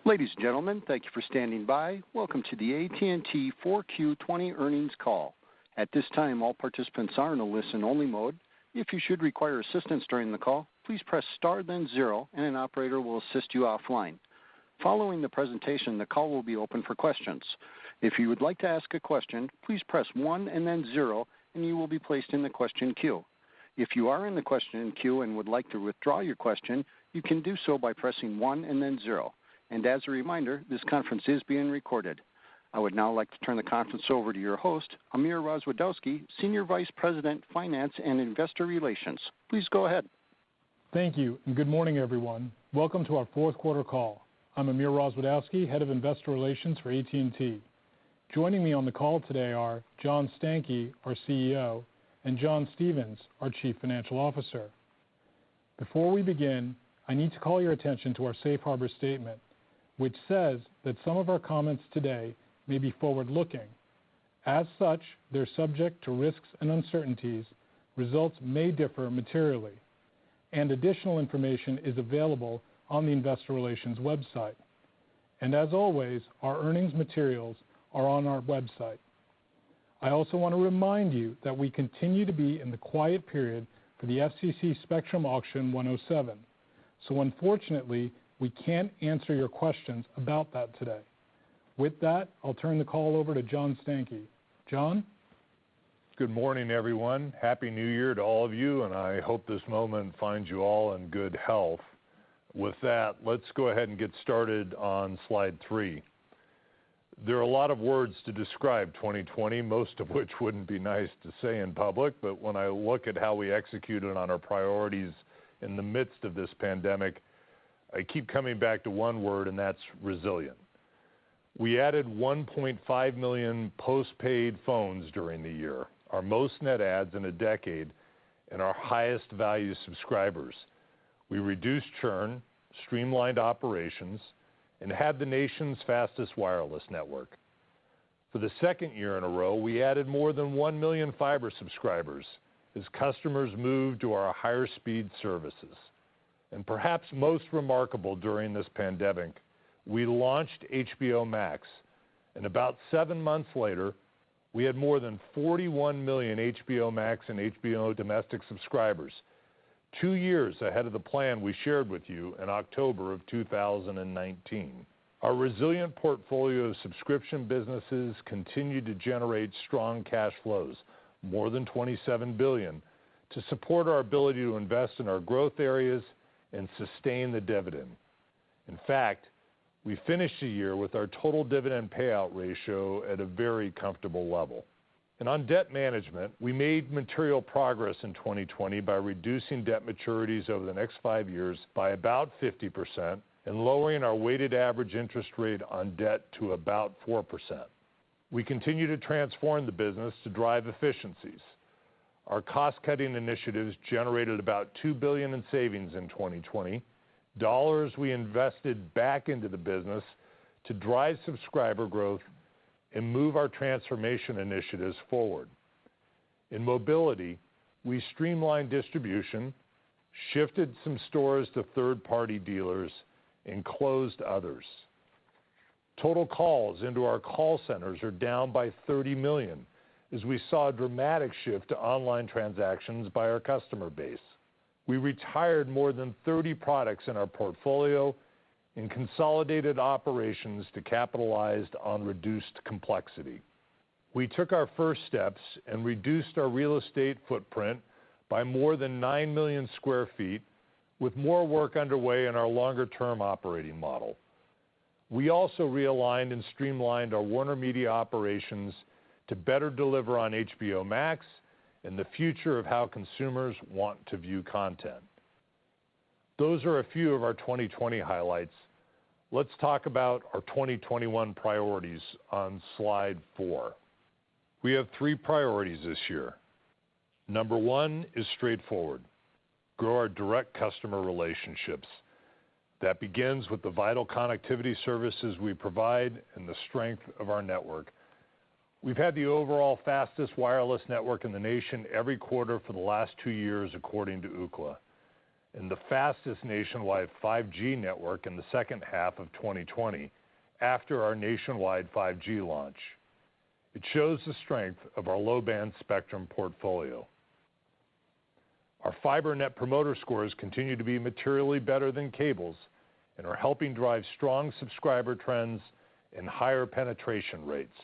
Ladies and gentlemen, thank you for standing by. Welcome to the AT&T 4Q20 earnings call. At this time, all participants are in a listen-only mode. If you should require assistance during the call, please press star then 0, and an operator will assist you offline. Following the presentation, the call will be open for questions. If you would like to ask a question, please press 1 and then 0, and you will be placed in the question queue. If you are in the question queue and would like to withdraw your question, you can do so by pressing 1 and then 0. And as a reminder, this conference is being recorded. I would now like to turn the conference over to your host, Amir Rozwadowski, Senior Vice President, Finance and Investor Relations. Please go ahead. Thank you, and good morning, everyone. Welcome to our fourth quarter call. I'm Amir Rozwadowski, Head of Investor Relations for AT&T. Joining me on the call today are John Stankey, our CEO, and John Stevens, our Chief Financial Officer. Before we begin, I need to call your attention to our safe harbor statement, which says that some of our comments today may be forward-looking. As such, they're subject to risks and uncertainties. Results may differ materially, and additional information is available on the Investor Relations website. And as always, our earnings materials are on our website. I also want to remind you that we continue to be in the quiet period for the FCC Spectrum Auction 107. So unfortunately, we can't answer your questions about that today. With that, I'll turn the call over to John Stankey. John? Good morning, everyone. Happy New Year to all of you, and I hope this moment finds you all in good health. With that, let's go ahead and get started on slide 3. There are a lot of words to describe 2020, most of which wouldn't be nice to say in public, but when I look at how we executed on our priorities in the midst of this pandemic, I keep coming back to one word, and that's resilient. We added 1.5 million postpaid phones during the year, our most net adds in a decade, and our highest value subscribers. We reduced churn, streamlined operations, and had the nation's fastest wireless network. For the second year in a row, we added more than 1 million fiber subscribers as customers moved to our higher speed services. And perhaps most remarkable during this pandemic, we launched HBO Max, and about 7 months later, we had more than 41 million HBO Max and HBO domestic subscribers, 2 years ahead of the plan we shared with you in October of 2019. Our resilient portfolio of subscription businesses continued to generate strong cash flows, more than $27 billion, to support our ability to invest in our growth areas and sustain the dividend. In fact, we finished the year with our total dividend payout ratio at a very comfortable level. And on debt management, we made material progress in 2020 by reducing debt maturities over the next 5 years by about 50% and lowering our weighted average interest rate on debt to about 4%. We continue to transform the business to drive efficiencies. Our cost-cutting initiatives generated about $2 billion in savings in 2020, dollars we invested back into the business to drive subscriber growth and move our transformation initiatives forward. In mobility, we streamlined distribution, shifted some stores to third-party dealers, and closed others. Total calls into our call centers are down by 30 million, as we saw a dramatic shift to online transactions by our customer base. We retired more than 30 products in our portfolio and consolidated operations to capitalize on reduced complexity. We took our first steps and reduced our real estate footprint by more than 9 million square feet, with more work underway in our longer-term operating model. We also realigned and streamlined our Warner Media operations to better deliver on HBO Max and the future of how consumers want to view content. Those are a few of our 2020 highlights. Let's talk about our 2021 priorities on slide 4. We have 3 priorities this year. Number 1 is straightforward: grow our direct customer relationships. That begins with the vital connectivity services we provide and the strength of our network. We've had the overall fastest wireless network in the nation every quarter for the last 2 years, according to Ookla. and the fastest nationwide 5G network in the second half of 2020 after our nationwide 5G launch. It shows the strength of our low-band spectrum portfolio. Our fiber net promoter scores continue to be materially better than cables and are helping drive strong subscriber trends and higher penetration rates.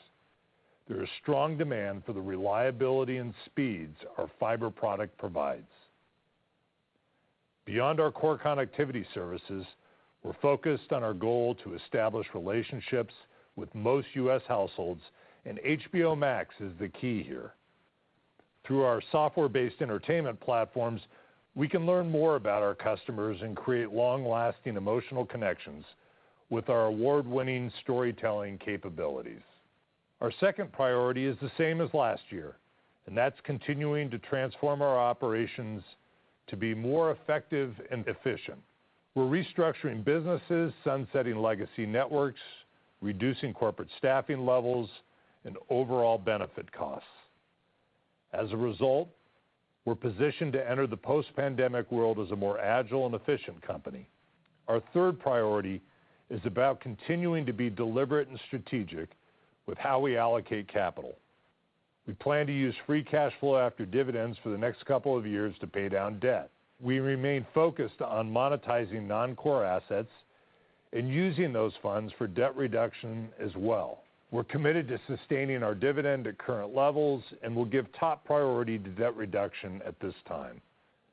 There is strong demand for the reliability and speeds our fiber product provides. Beyond our core connectivity services, we're focused on our goal to establish relationships with most U.S. households, and HBO Max is the key here. Through our software-based entertainment platforms, we can learn more about our customers and create long-lasting emotional connections with our award-winning storytelling capabilities. Our second priority is the same as last year, and that's continuing to transform our operations to be more effective and efficient. We're restructuring businesses, sunsetting legacy networks, reducing corporate staffing levels, and overall benefit costs. As a result, we're positioned to enter the post-pandemic world as a more agile and efficient company. Our third priority is about continuing to be deliberate and strategic with how we allocate capital. We plan to use free cash flow after dividends for the next couple of years to pay down debt. We remain focused on monetizing non-core assets and using those funds for debt reduction as well. We're committed to sustaining our dividend at current levels and will give top priority to debt reduction at this time.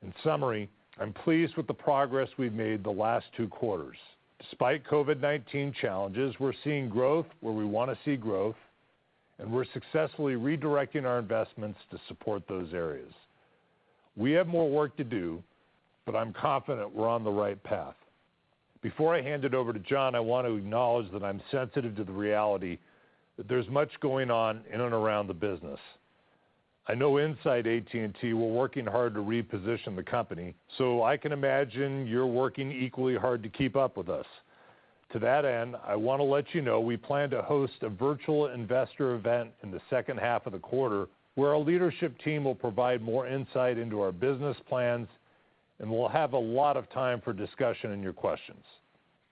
In summary, I'm pleased with the progress we've made the last 2 quarters. Despite COVID-19 challenges, we're seeing growth where we want to see growth, and we're successfully redirecting our investments to support those areas. We have more work to do, but I'm confident we're on the right path. Before I hand it over to John, I want to acknowledge that I'm sensitive to the reality that there's much going on in and around the business. I know inside AT&T we're working hard to reposition the company, so I can imagine you're working equally hard to keep up with us. To that end, I want to let you know we plan to host a virtual investor event in the second half of the quarter where our leadership team will provide more insight into our business plans, and we'll have a lot of time for discussion and your questions.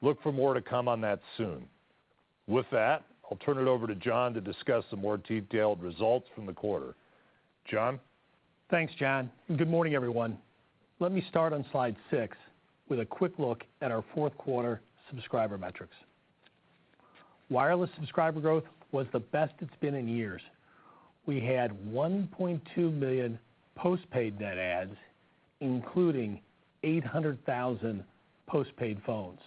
Look for more to come on that soon. With that, I'll turn it over to John to discuss the more detailed results from the quarter. John? Thanks, John, and good morning, everyone. Let me start on slide 6 with a quick look at our fourth quarter subscriber metrics. Wireless subscriber growth was the best it's been in years. We had 1.2 million postpaid net adds, including 800,000 postpaid phones.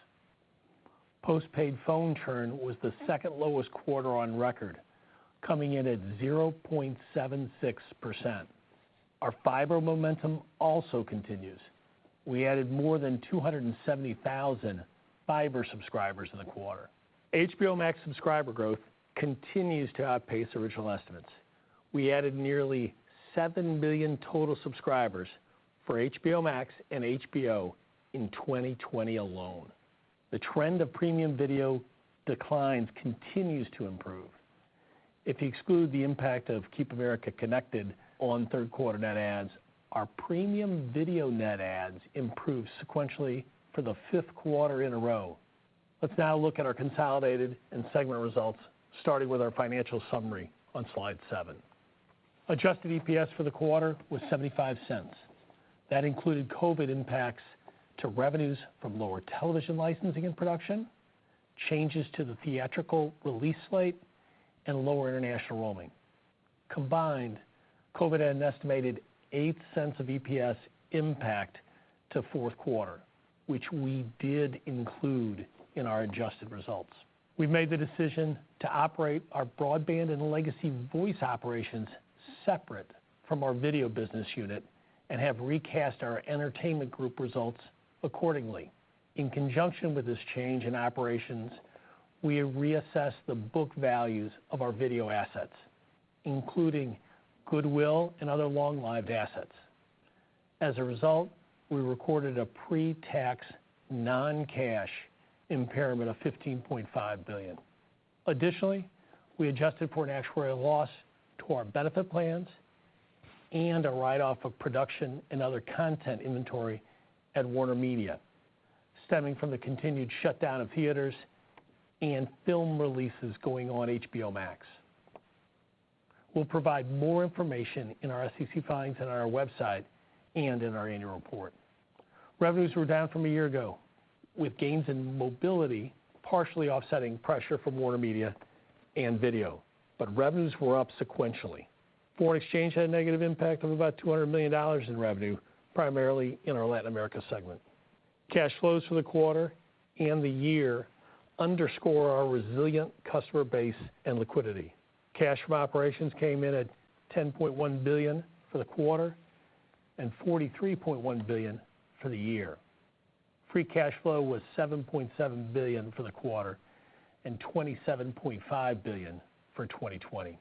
Postpaid phone churn was the second lowest quarter on record, coming in at 0.76%. Our fiber momentum also continues. We added more than 270,000 fiber subscribers in the quarter. HBO Max subscriber growth continues to outpace original estimates. We added nearly 7 million total subscribers for HBO Max and HBO in 2020 alone. The trend of premium video declines continues to improve. If you exclude the impact of Keep America Connected on third quarter net adds, our premium video net adds improved sequentially for the 5th quarter in a row. Let's now look at our consolidated and segment results, starting with our financial summary on slide 7. Adjusted EPS for the quarter was 75 cents. That included COVID impacts to revenues from lower television licensing and production, changes to the theatrical release slate, and lower international roaming. Combined, COVID had an estimated 8 cents of EPS impact to fourth quarter, which we did include in our adjusted results. We've made the decision to operate our broadband and legacy voice operations separate from our video business unit and have recast our entertainment group results accordingly. In conjunction with this change in operations, we reassessed the book values of our video assets, including goodwill and other long-lived assets. As a result, we recorded a pre-tax non-cash impairment of $15.5 billion. Additionally, we adjusted for an actuarial loss to our benefit plans and a write-off of production and other content inventory at Warner Media, stemming from the continued shutdown of theaters and film releases going on HBO Max. We'll provide more information in our SEC filings and on our website and in our annual report. Revenues were down from a year ago, with gains in mobility partially offsetting pressure from Warner Media and video, but revenues were up sequentially. Foreign exchange had a negative impact of about $200 million in revenue, primarily in our Latin America segment. Cash flows for the quarter and the year underscore our resilient customer base and liquidity. Cash from operations came in at $10.1 billion for the quarter and $43.1 billion for the year. Free cash flow was $7.7 billion for the quarter and $27.5 billion for 2020.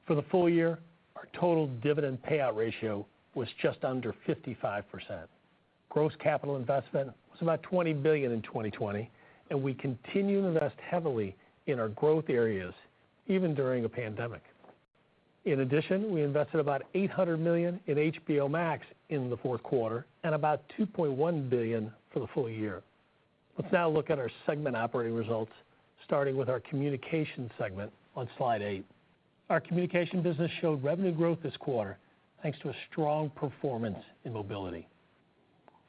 For the full year, our total dividend payout ratio was just under 55%. Gross capital investment was about $20 billion in 2020, and we continue to invest heavily in our growth areas, even during a pandemic. In addition, we invested about $800 million in HBO Max in the fourth quarter and about $2.1 billion for the full year. Let's now look at our segment operating results, starting with our communications segment on slide 8. Our communication business showed revenue growth this quarter thanks to a strong performance in mobility.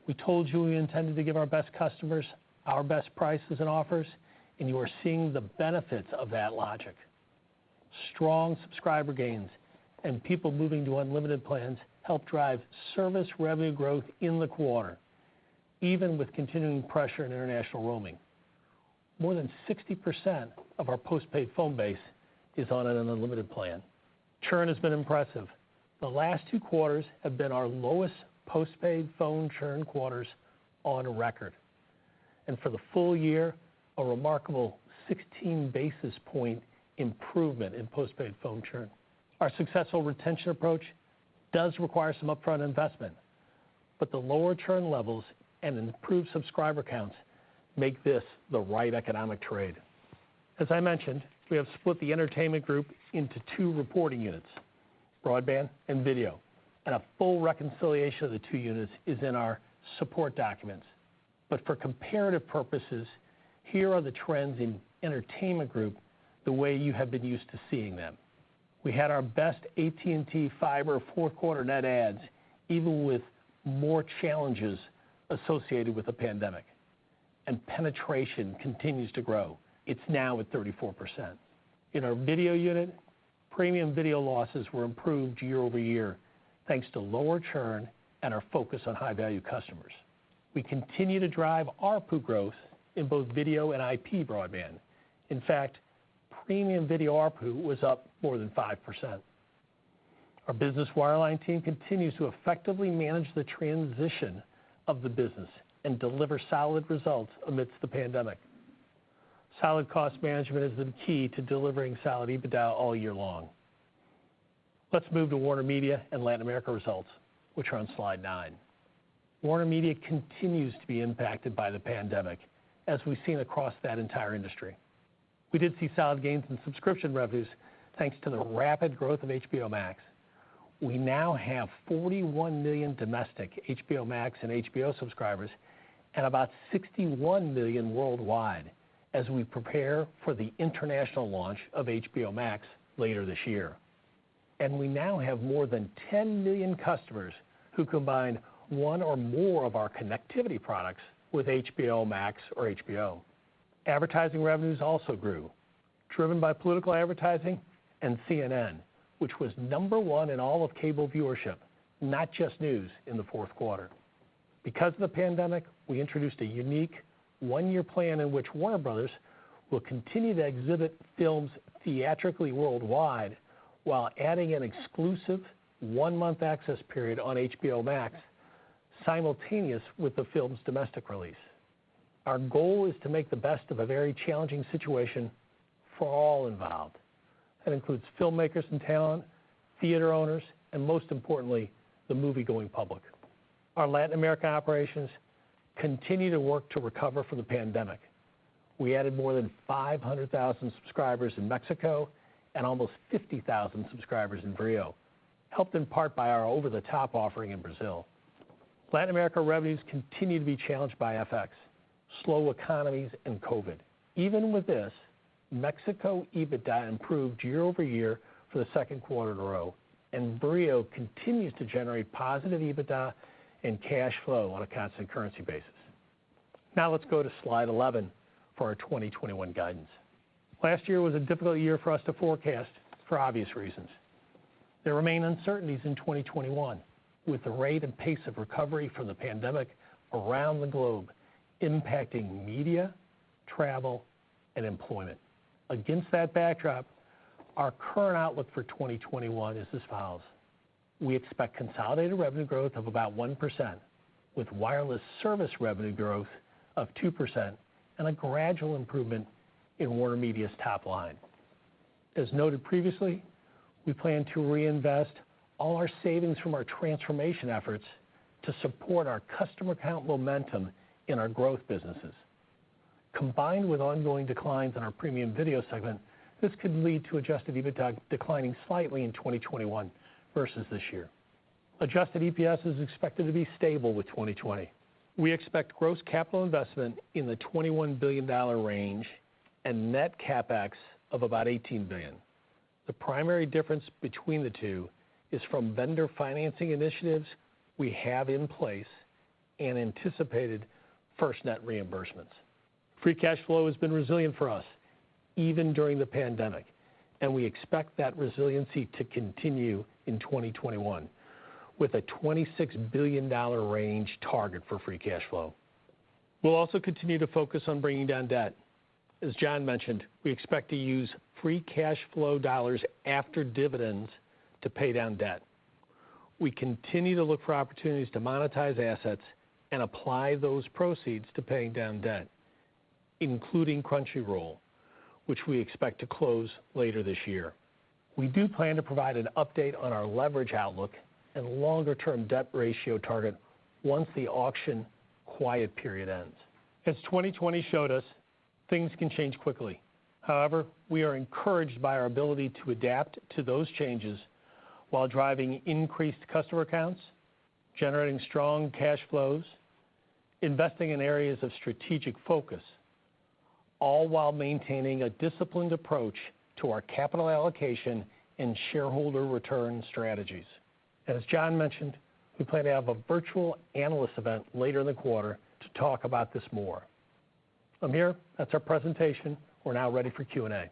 We told you we intended to give our best customers our best prices and offers, and you are seeing the benefits of that logic. Strong subscriber gains and people moving to unlimited plans helped drive service revenue growth in the quarter, even with continuing pressure in international roaming. More than 60% of our postpaid phone base is on an unlimited plan. Churn has been impressive. The last 2 quarters have been our lowest postpaid phone churn quarters on record. And for the full year, a remarkable 16 basis point improvement in postpaid phone churn. Our successful retention approach does require some upfront investment, but the lower churn levels and improved subscriber counts make this the right economic trade. As I mentioned, we have split the entertainment group into 2 reporting units, broadband and video, and a full reconciliation of the 2 units is in our support documents. But for comparative purposes, here are the trends in entertainment group the way you have been used to seeing them. We had our best AT&T Fiber fourth quarter net adds, even with more challenges associated with the pandemic. And penetration continues to grow. It's now at 34%. In our video unit, premium video losses were improved year over year thanks to lower churn and our focus on high-value customers. We continue to drive ARPU growth in both video and IP broadband. In fact, premium video ARPU was up more than 5%. Our business wireline team continues to effectively manage the transition of the business and deliver solid results amidst the pandemic. Solid cost management is the key to delivering solid EBITDA all year long. Let's move to Warner Media and Latin America results, which are on slide 9. Warner Media continues to be impacted by the pandemic, as we've seen across that entire industry. We did see solid gains in subscription revenues thanks to the rapid growth of HBO Max. We now have 41 million domestic HBO Max and HBO subscribers and about 61 million worldwide as we prepare for the international launch of HBO Max later this year. And we now have more than 10 million customers who combine one or more of our connectivity products with HBO Max or HBO. Advertising revenues also grew, driven by political advertising and CNN, which was #1 in all of cable viewership, not just news, in the fourth quarter. Because of the pandemic, we introduced a unique 1-year plan in which Warner Brothers will continue to exhibit films theatrically worldwide while adding an exclusive 1-month access period on HBO Max simultaneous with the film's domestic release. Our goal is to make the best of a very challenging situation for all involved. That includes filmmakers and talent, theater owners, and most importantly, the movie-going public. Our Latin America operations continue to work to recover from the pandemic. We added more than 500,000 subscribers in Mexico and almost 50,000 subscribers in Rio, helped in part by our over-the-top offering in Brazil. Latin America revenues continue to be challenged by FX, slow economies, and COVID. Even with this, Mexico EBITDA improved year over year for the second quarter in a row, and Brio continues to generate positive EBITDA and cash flow on a constant currency basis. Now let's go to slide 11 for our 2021 guidance. Last year was a difficult year for us to forecast for obvious reasons. There remain uncertainties in 2021, with the rate and pace of recovery from the pandemic around the globe impacting media, travel, and employment. Against that backdrop, our current outlook for 2021 is as follows. We expect consolidated revenue growth of about 1%, with wireless service revenue growth of 2% and a gradual improvement in WarnerMedia's top line. As noted previously, we plan to reinvest all our savings from our transformation efforts to support our customer count momentum in our growth businesses. Combined with ongoing declines in our premium video segment, this could lead to adjusted EBITDA declining slightly in 2021 versus this year. Adjusted EPS is expected to be stable with 2020. We expect gross capital investment in the $21 billion range and net CapEx of about $18 billion. The primary difference between the two is from vendor financing initiatives we have in place and anticipated FirstNet reimbursements. Free cash flow has been resilient for us, even during the pandemic, and we expect that resiliency to continue in 2021 with a $26 billion range target for free cash flow. We'll also continue to focus on bringing down debt. As John mentioned, we expect to use free cash flow dollars after dividends to pay down debt. We continue to look for opportunities to monetize assets and apply those proceeds to paying down debt, including Crunchyroll, which we expect to close later this year. We do plan to provide an update on our leverage outlook and longer-term debt ratio target once the auction quiet period ends. As 2020 showed us, things can change quickly. However, we are encouraged by our ability to adapt to those changes while driving increased customer counts, generating strong cash flows, investing in areas of strategic focus, all while maintaining a disciplined approach to our capital allocation and shareholder return strategies. As John mentioned, we plan to have a virtual analyst event later in the quarter to talk about this more. Amir, that's our presentation. We're now ready for Q&A.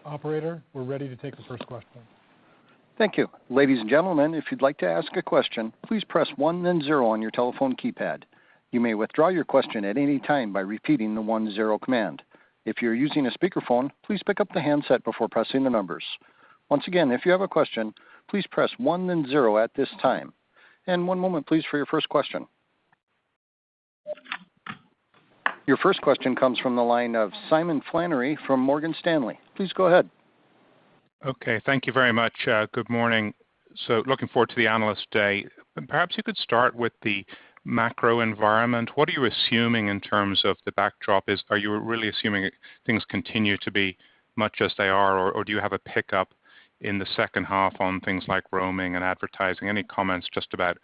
Operator, we're ready to take the first question. Thank you. Ladies and gentlemen, if you'd like to ask a question, please press 1 then 0 on your telephone keypad. You may withdraw your question at any time by repeating the 1-0 command. If you're using a speakerphone, please pick up the handset before pressing the numbers. Once again, if you have a question, please press 1 then 0 at this time. And one moment, please, for your first question. Your first question comes from the line of Simon Flannery from Morgan Stanley. Please go ahead. Okay, thank you very much. Good morning. So looking forward to the Analyst Day. Perhaps you could start with the macro environment. What are you assuming in terms of the backdrop? Are you really assuming things continue to be much as they are, or do you have a pickup in the second half on things like roaming and advertising? Any comments just about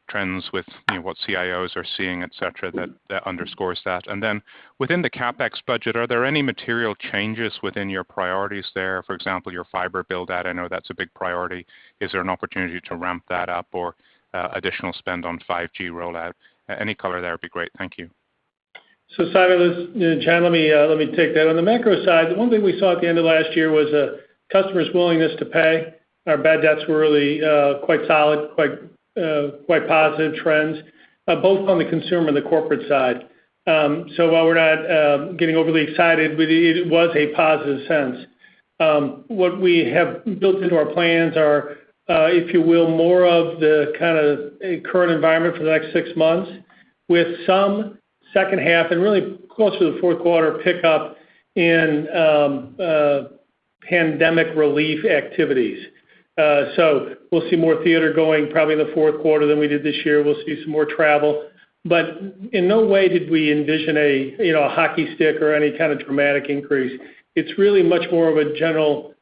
trends with what CIOs are seeing, et cetera, that underscores that? And then within the CapEx budget, are there any material changes within your priorities there? For example, your fiber build out, I know that's a big priority. Is there an opportunity to ramp that up or additional spend on 5G rollout? Any color there would be great. Thank you. So Simon, John, let me take that. On the macro side, the one thing we saw at the end of last year was customers' willingness to pay. Our bad debts were really quite solid, quite positive trends, both on the consumer and the corporate side. So while we're not getting overly excited, it was a positive sense. What we have built into our plans are, if you will, more of the kind of current environment for the next 6 months, with some second half and really close to the fourth quarter pickup in pandemic relief activities. So we'll see more theater going probably in the fourth quarter than we did this year. We'll see some more travel. But in no way did we envision a hockey stick or any kind of dramatic increase. It's really much more of a general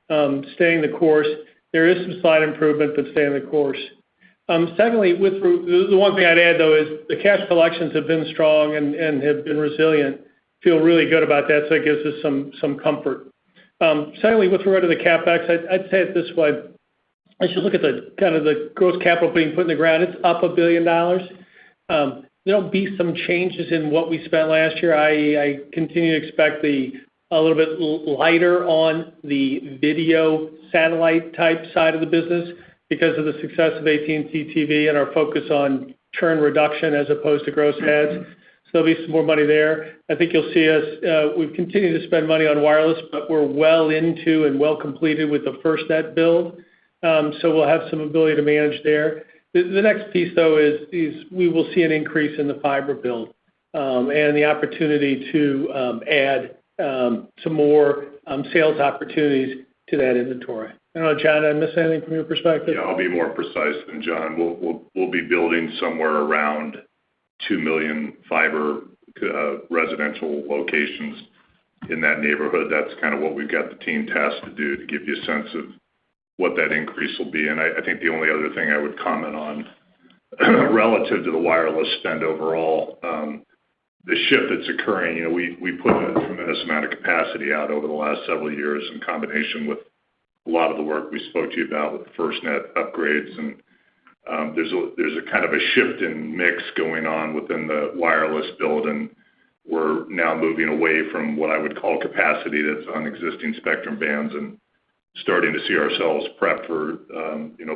staying the course. There is some slight improvement, but staying the course. Secondly, the one thing I'd add, though, is the cash collections have been strong and have been resilient. Feel really good about that, so it gives us some comfort. Secondly, with regard to the CapEx, I'd say it this way. As you look at the kind of the gross capital being put in the ground, it's up $1 billion. There'll be some changes in what we spent last year. I continue to expect a little bit lighter on the video satellite type side of the business because of the success of AT&T TV and our focus on churn reduction as opposed to gross adds. So there'll be some more money there. I think you'll see us, we've continued to spend money on wireless, but we're well into and well completed with the FirstNet build. So we'll have some ability to manage there. The next piece, though, is we will see an increase in the fiber build and the opportunity to add some more sales opportunities to that inventory. I don't know, John, did I miss anything from your perspective? Yeah, I'll be more precise than John. We'll be building somewhere around 2 million fiber residential locations in that neighborhood. That's kind of what we've got the team tasked to do to give you a sense of what that increase will be. And I think the only other thing I would comment on relative to the wireless spend overall, the shift that's occurring, we put a tremendous amount of capacity out over the last several years in combination with a lot of the work we spoke to you about with the FirstNet upgrades. And there's a kind of a shift in mix going on within the wireless build, and we're now moving away from what I would call capacity that's on existing spectrum bands and starting to see ourselves prep for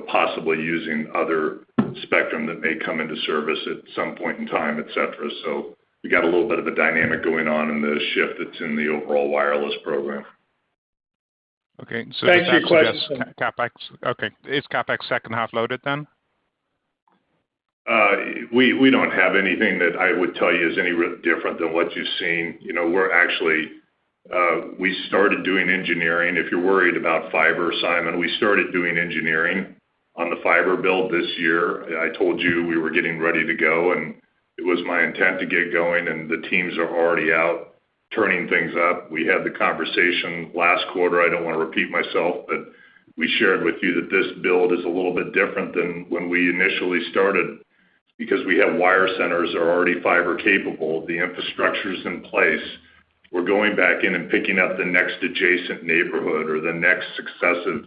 possibly using other spectrum that may come into service at some point in time, et cetera. So we got a little bit of a dynamic going on in the shift that's in the overall wireless program. Okay, so thanks for your question. CapEx. Okay, is CapEx second half loaded then? We don't have anything that I would tell you is any different than what you've seen. We're actually we started doing engineering. If you're worried about fiber, Simon, we started doing engineering on the fiber build this year. I told you we were getting ready to go, and it was my intent to get going, and the teams are already out turning things up. We had the conversation last quarter. I don't want to repeat myself, but we shared with you that this build is a little bit different than when we initially started because we have wire centers that are already fiber capable. The infrastructure's in place. We're going back in and picking up the next adjacent neighborhood or the next successive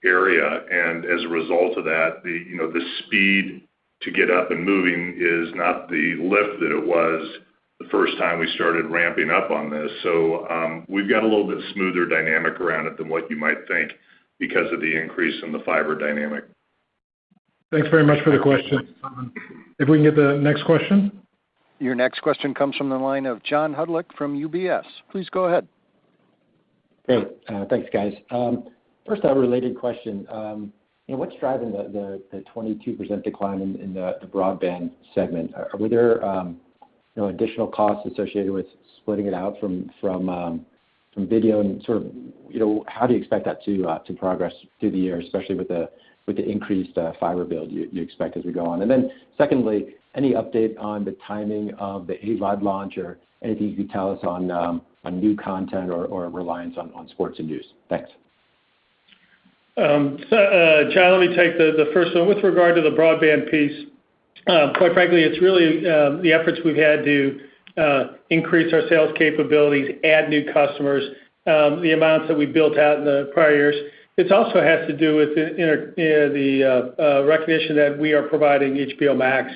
area. And as a result of that, the speed to get up and moving is not the lift that it was the first time we started ramping up on this. So we've got a little bit smoother dynamic around it than what you might think because of the increase in the fiber dynamic. Thanks very much for the question. If we can get the next question. Your next question comes from the line of John Hodulik from UBS. Please go ahead. Great. Thanks, guys. First, a related question. What's driving the 22% decline in the broadband segment? Were there additional costs associated with splitting it out from video, and sort of how do you expect that to progress through the year, especially with the increased fiber build you expect as we go on? And then secondly, any update on the timing of the AVOD launch or anything you could tell us on new content or reliance on sports and news? Thanks. John, let me take the first one. With regard to the broadband piece, quite frankly, it's really the efforts we've had to increase our sales capabilities, add new customers, the amounts that we built out in the prior years. It also has to do with the recognition that we are providing HBO Max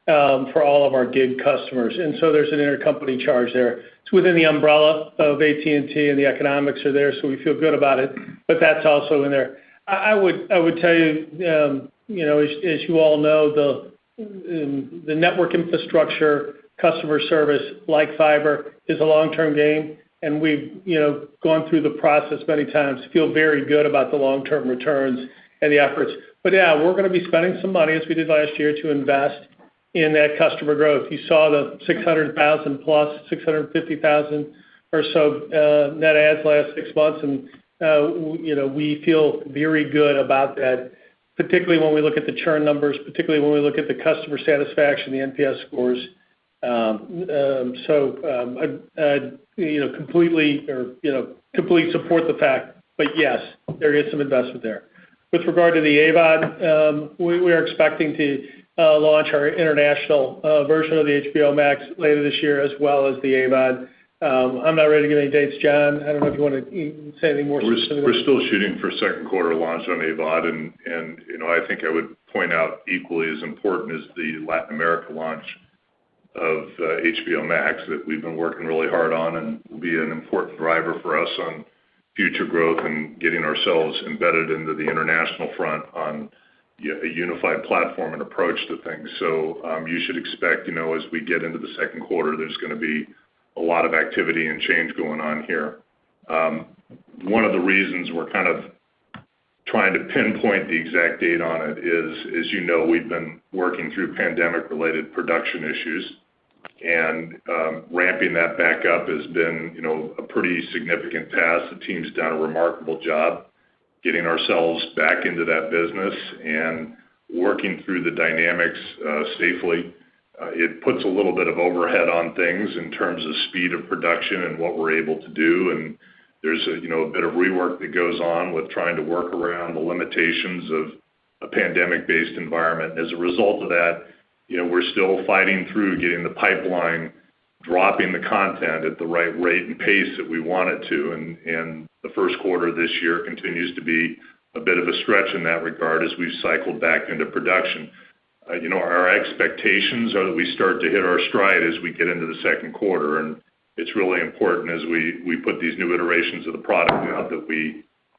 for all of our gig customers. And so there's an intercompany charge there. It's within the umbrella of AT&T, and the economics are there, so we feel good about it. But that's also in there. I would tell you, as you all know, the network infrastructure, customer service, like fiber, is a long-term game, and we've gone through the process many times. Feel very good about the long-term returns and the efforts. But yeah, we're going to be spending some money as we did last year to invest in that customer growth. You saw the 600,000 plus 650,000 or so net adds last 6 months, and we feel very good about that, particularly when we look at the churn numbers, particularly when we look at the customer satisfaction, the NPS scores. Completely support the fact. But yes, there is some investment there. With regard to the AVOD, we are expecting to launch our international version of the HBO Max later this year, as well as the AVOD. I'm not ready to give any dates, John. I don't know if you want to say anything more specific. We're still shooting for second quarter launch on AVOD, and I think I would point out equally as important as the Latin America launch of HBO Max that we've been working really hard on and will be an important driver for us on future growth and getting ourselves embedded into the international front on a unified platform and approach to things. So you should expect, as we get into the second quarter, there's going to be a lot of activity and change going on here. One of the reasons we're kind of trying to pinpoint the exact date on it is, as we've been working through pandemic-related production issues, and ramping that back up has been, a pretty significant task. The team's done a remarkable job getting ourselves back into that business and working through the dynamics safely. It puts a little bit of overhead on things in terms of speed of production and what we're able to do, and there's a bit of rework that goes on with trying to work around the limitations of a pandemic-based environment. As a result of that, we're still fighting through getting the pipeline, dropping the content at the right rate and pace that we want it to, and the first quarter this year continues to be a bit of a stretch in that regard as we've cycled back into production. Our expectations are that we start to hit our stride as we get into the second quarter, and it's really important as we put these new iterations of the product out that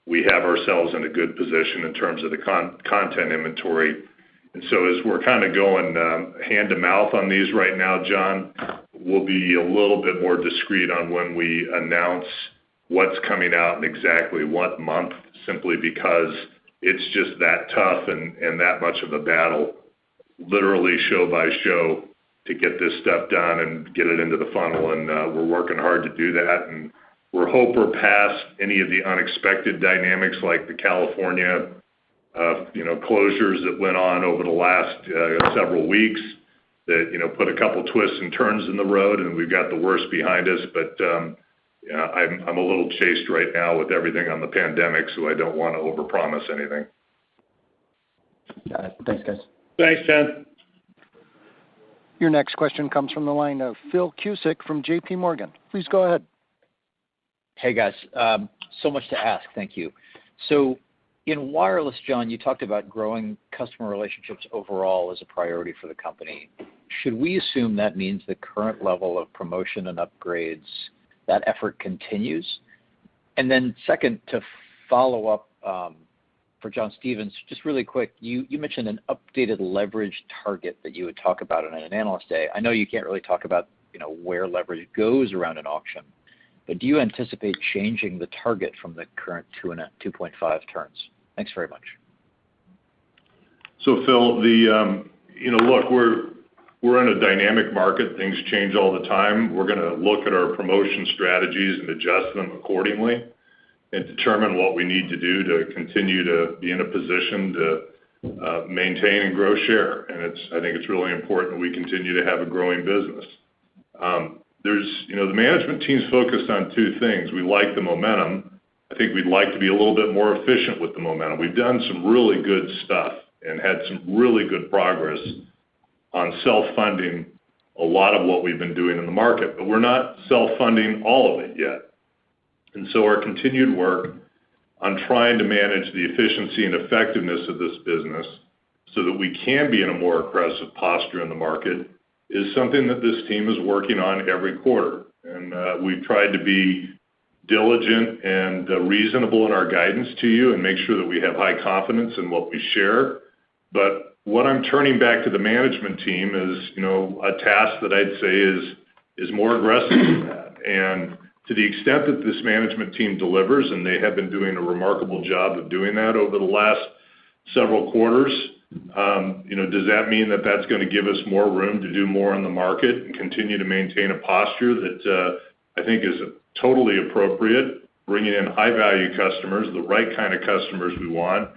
we have ourselves in a good position in terms of the content inventory. And so as we're kind of going hand to mouth on these right now, John, we'll be a little bit more discreet on when we announce what's coming out in exactly what month, simply because it's just that tough and that much of a battle, literally show by show, to get this stuff done and get it into the funnel. And we're working hard to do that. And we're past any of the unexpected dynamics like the California closures that went on over the last several weeks that, put a couple twists and turns in the road, and we've got the worst behind us. But I'm a little chased right now with everything on the pandemic, so I don't want to overpromise anything. Got it. Thanks, guys. Thanks, John. Your next question comes from the line of Phil Cusick from J.P. Morgan. Please go ahead. Hey, guys. So much to ask. Thank you. So in wireless, John, you talked about growing customer relationships overall as a priority for the company. Should we assume that means the current level of promotion and upgrades, that effort continues? And then second, to follow up for John Stevens, just really quick, you mentioned an updated leverage target that you would talk about in an analyst day. I know you can't really talk about where leverage goes around an auction, but do you anticipate changing the target from the current 2.5 turns? Thanks very much. So Phil, look, we're in a dynamic market. Things change all the time. We're going to look at our promotion strategies and adjust them accordingly and determine what we need to do to continue to be in a position to maintain and grow share. And I think it's really important that we continue to have a growing business. The management team's focused on two things. We like the momentum. I think we'd like to be a little bit more efficient with the momentum. We've done some really good stuff and had some really good progress on self-funding a lot of what we've been doing in the market, but we're not self-funding all of it yet. And so our continued work on trying to manage the efficiency and effectiveness of this business so that we can be in a more aggressive posture in the market is something that this team is working on every quarter. And we've tried to be diligent and reasonable in our guidance to you and make sure that we have high confidence in what we share. But what I'm turning back to the management team is, a task that I'd say is more aggressive than that. And to the extent that this management team delivers, and they have been doing a remarkable job of doing that over the last several quarters, does that mean that that's going to give us more room to do more in the market and continue to maintain a posture that I think is totally appropriate, bringing in high-value customers, the right kind of customers we want,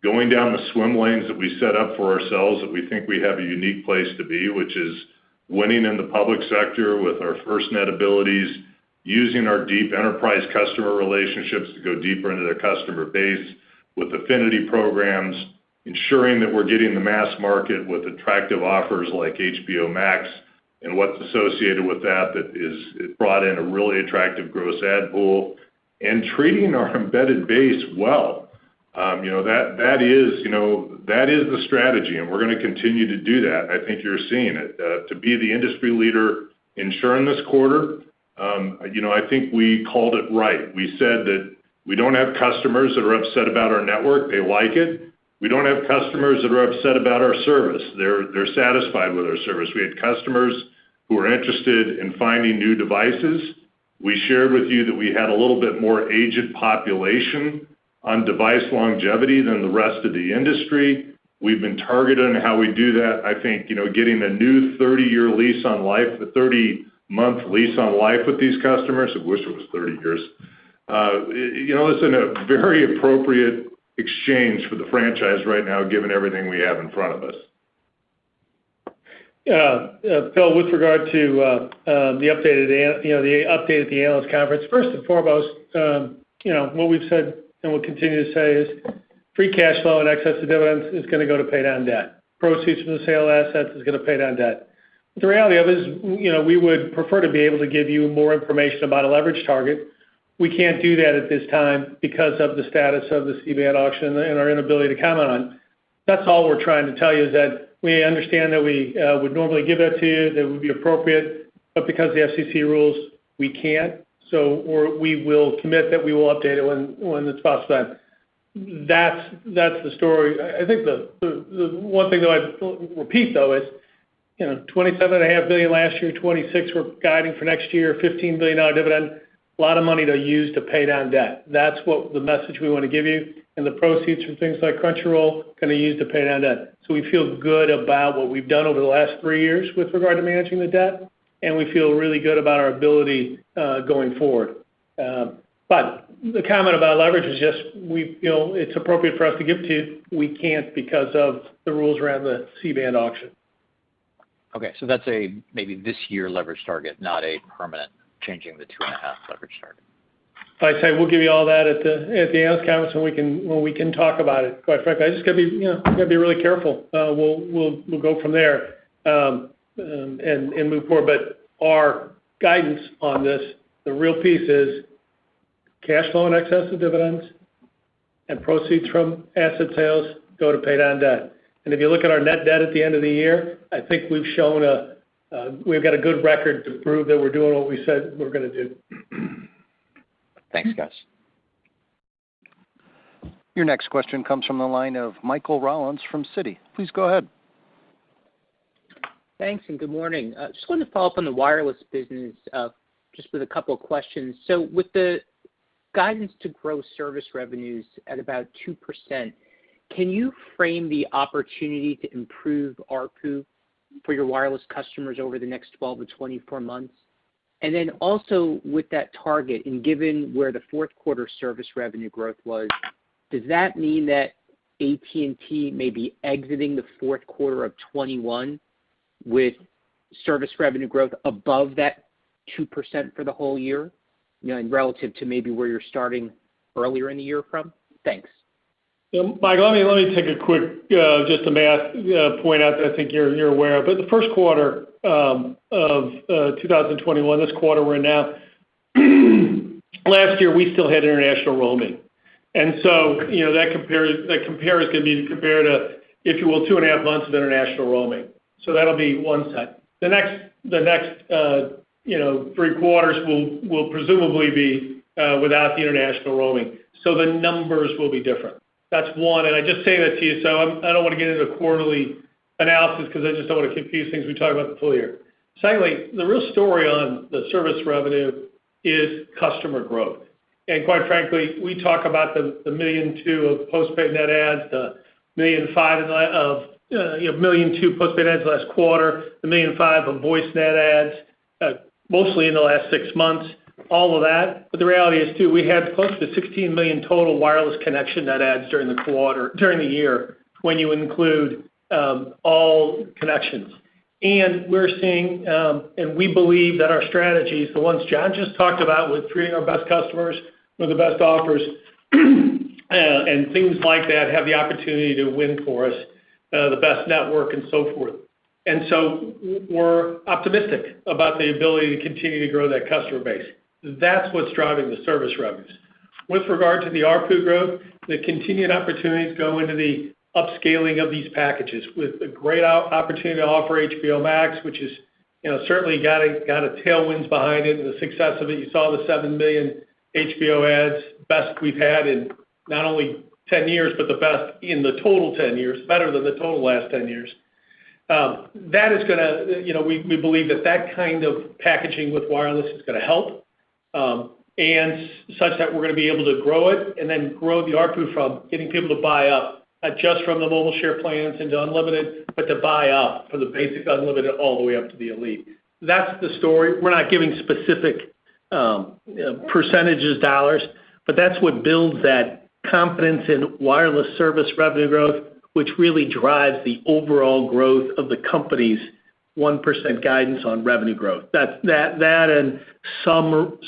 going down the swim lanes that we set up for ourselves that we think we have a unique place to be, which is winning in the public sector with our FirstNet abilities, using our deep enterprise customer relationships to go deeper into their customer base, with affinity programs, ensuring that we're getting the mass market with attractive offers like HBO Max and what's associated with that is brought in a really attractive gross ad pool, and treating our embedded base well. That is the strategy, and we're going to continue to do that. I think you're seeing it. To be the industry leader in churn this quarter, I think we called it right. We said that we don't have customers that are upset about our network. They like it. We don't have customers that are upset about our service. They're satisfied with our service. We had customers who are interested in finding new devices. We shared with you that we had a little bit more aged population on device longevity than the rest of the industry. We've been targeted on how we do that. I think, getting a new 30-year lease on life, a 30-month lease on life with these customers, I wish it was 30 years. It's a very appropriate exchange for the franchise right now, given everything we have in front of us. Phil, with regard to the update at the analyst conference, first and foremost, what we've said and we'll continue to say is free cash flow in excess of dividends is going to go to pay down debt. Proceeds from the sale of assets is going to pay down debt. But the reality of it is, we would prefer to be able to give you more information about a leverage target. We can't do that at this time because of the status of the C-band auction and our inability to comment on. That's all we're trying to tell you, is that we understand that we would normally give that to you, that would be appropriate, but because of the FCC rules, we can't. So we will commit that we will update it when it's possible. That's the story. I think the one thing that I'd repeat, though, is $27.5 billion last year, 26 we're guiding for next year, $15 billion dividend, a lot of money to use to pay down debt. That's what the message we want to give you, and the proceeds from things like Crunchyroll going to use to pay down debt. So we feel good about what we've done over the last 3 years with regard to managing the debt, and we feel really good about our ability going forward. But the comment about leverage is just we feel it's appropriate for us to give to you. We can't because of the rules around the C-band auction. Okay, so that's a maybe this year leverage target, not a permanent changing the 2.5 leverage target. I say we'll give you all that at the analyst conference when we can talk about it. Quite frankly, I just gotta be really careful. We'll go from there and move forward. But our guidance on this, the real piece is cash flow in excess of dividends and proceeds from asset sales go to pay down debt. And if you look at our net debt at the end of the year, I think we've shown we've got a good record to prove that we're doing what we said we're going to do. Thanks, guys. Your next question comes from the line of Michael Rollins from Citi. Please go ahead. Thanks, and good morning. Just wanted to follow up on the wireless business, just with a couple of questions. So with the guidance to grow service revenues at about 2%, can you frame the opportunity to improve ARPU for your wireless customers over the next 12 to 24 months? And then also with that target, and given where the fourth quarter service revenue growth was, does that mean that AT&T may be exiting the fourth quarter of 21 with service revenue growth above that 2% for the whole year, and relative to maybe where you're starting earlier in the year from? Thanks. Michael, let me take a quick just a math point out that I think you're aware of. But the first quarter of 2021, this quarter we're in now, last year we still had international roaming, and so that compare is going to be compared to, if you will, 2.5 months of international roaming. So that'll be one set. The next 3 quarters will presumably be without the international roaming. So the numbers will be different. That's one, and I just say that to you, so I don't want to get into quarterly analysis because I just don't want to confuse things. We talk about the full year. Secondly, the real story on the service revenue is customer growth. And quite frankly, we talk about the 1.2 million of postpaid net adds, the 1.5 million postpaid adds last quarter, the 1.5 million of voice net adds, mostly in the last 6 months. All of that, but the reality is too, we had close to 16 million total wireless connection net adds during the year, when you include all connections. And we're seeing, and we believe that our strategies, the ones John just talked about with treating our best customers with the best offers, and things like that have the opportunity to win for us, the best network and so forth. And so we're optimistic about the ability to continue to grow that customer base. That's what's driving the service revenues. With regard to the ARPU growth, the continued opportunities go into the upscaling of these packages with a great opportunity to offer HBO Max, which is certainly got a tailwinds behind it and the success of it. You saw the 7 million HBO ads, best we've had in not only 10 years, but the best in the total 10 years, better than the total last 10 years. That is going to, we believe that kind of packaging with wireless is going to help, and such that we're going to be able to grow it and then grow the ARPU from getting people to buy up, not just from the mobile share plans into unlimited, but to buy up from the basic unlimited all the way up to the elite. That's the story. We're not giving specific percentages, dollars, but that's what builds that confidence in wireless service revenue growth, which really drives the overall growth of the company's 1% guidance on revenue growth. That and some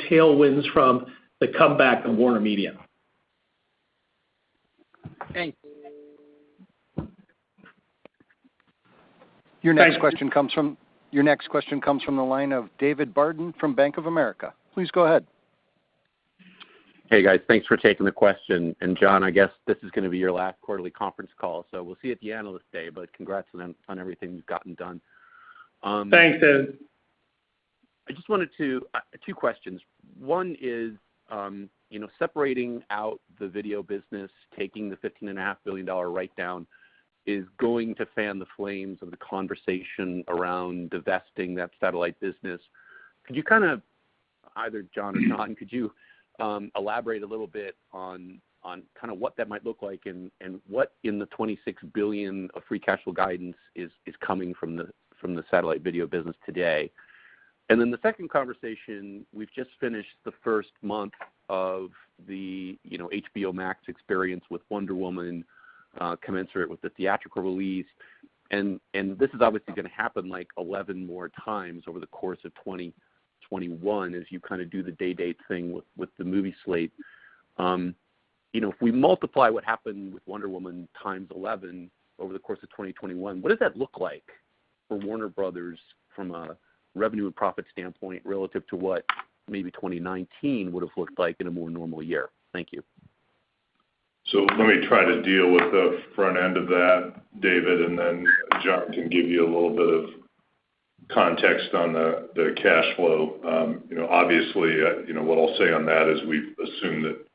tailwinds from the comeback of Warner Media. Thanks. Your next question comes from the line of David Barden from Bank of America. Please go ahead. Hey guys, thanks for taking the question. And John, I guess this is going to be your last quarterly conference call, so we'll see you at the Analyst Day, but congrats on everything you've gotten done. Thanks, David. I just wanted to, two questions. One is, separating out the video business, taking the $15.5 billion write-down is going to fan the flames of the conversation around divesting that satellite business. Could you kind of, either John or John, could you elaborate a little bit on kind of what that might look like and what in the $26 billion of free cash flow guidance is coming from the satellite video business today? And then the second conversation, we've just finished the first month of the HBO Max experience with Wonder Woman, commensurate with the theatrical release, and this is obviously going to happen like 11 more times over the course of 2021 as you kind of do the day-date thing with the movie slate. If we multiply what happened with Wonder Woman times 11 over the course of 2021, what does that look like for Warner Brothers from a revenue and profit standpoint relative to what maybe 2019 would have looked like in a more normal year? Thank you. So let me try to deal with the front end of that, David, and then John can give you a little bit of context on the cash flow. Obviously, what I'll say on that is we've assumed that,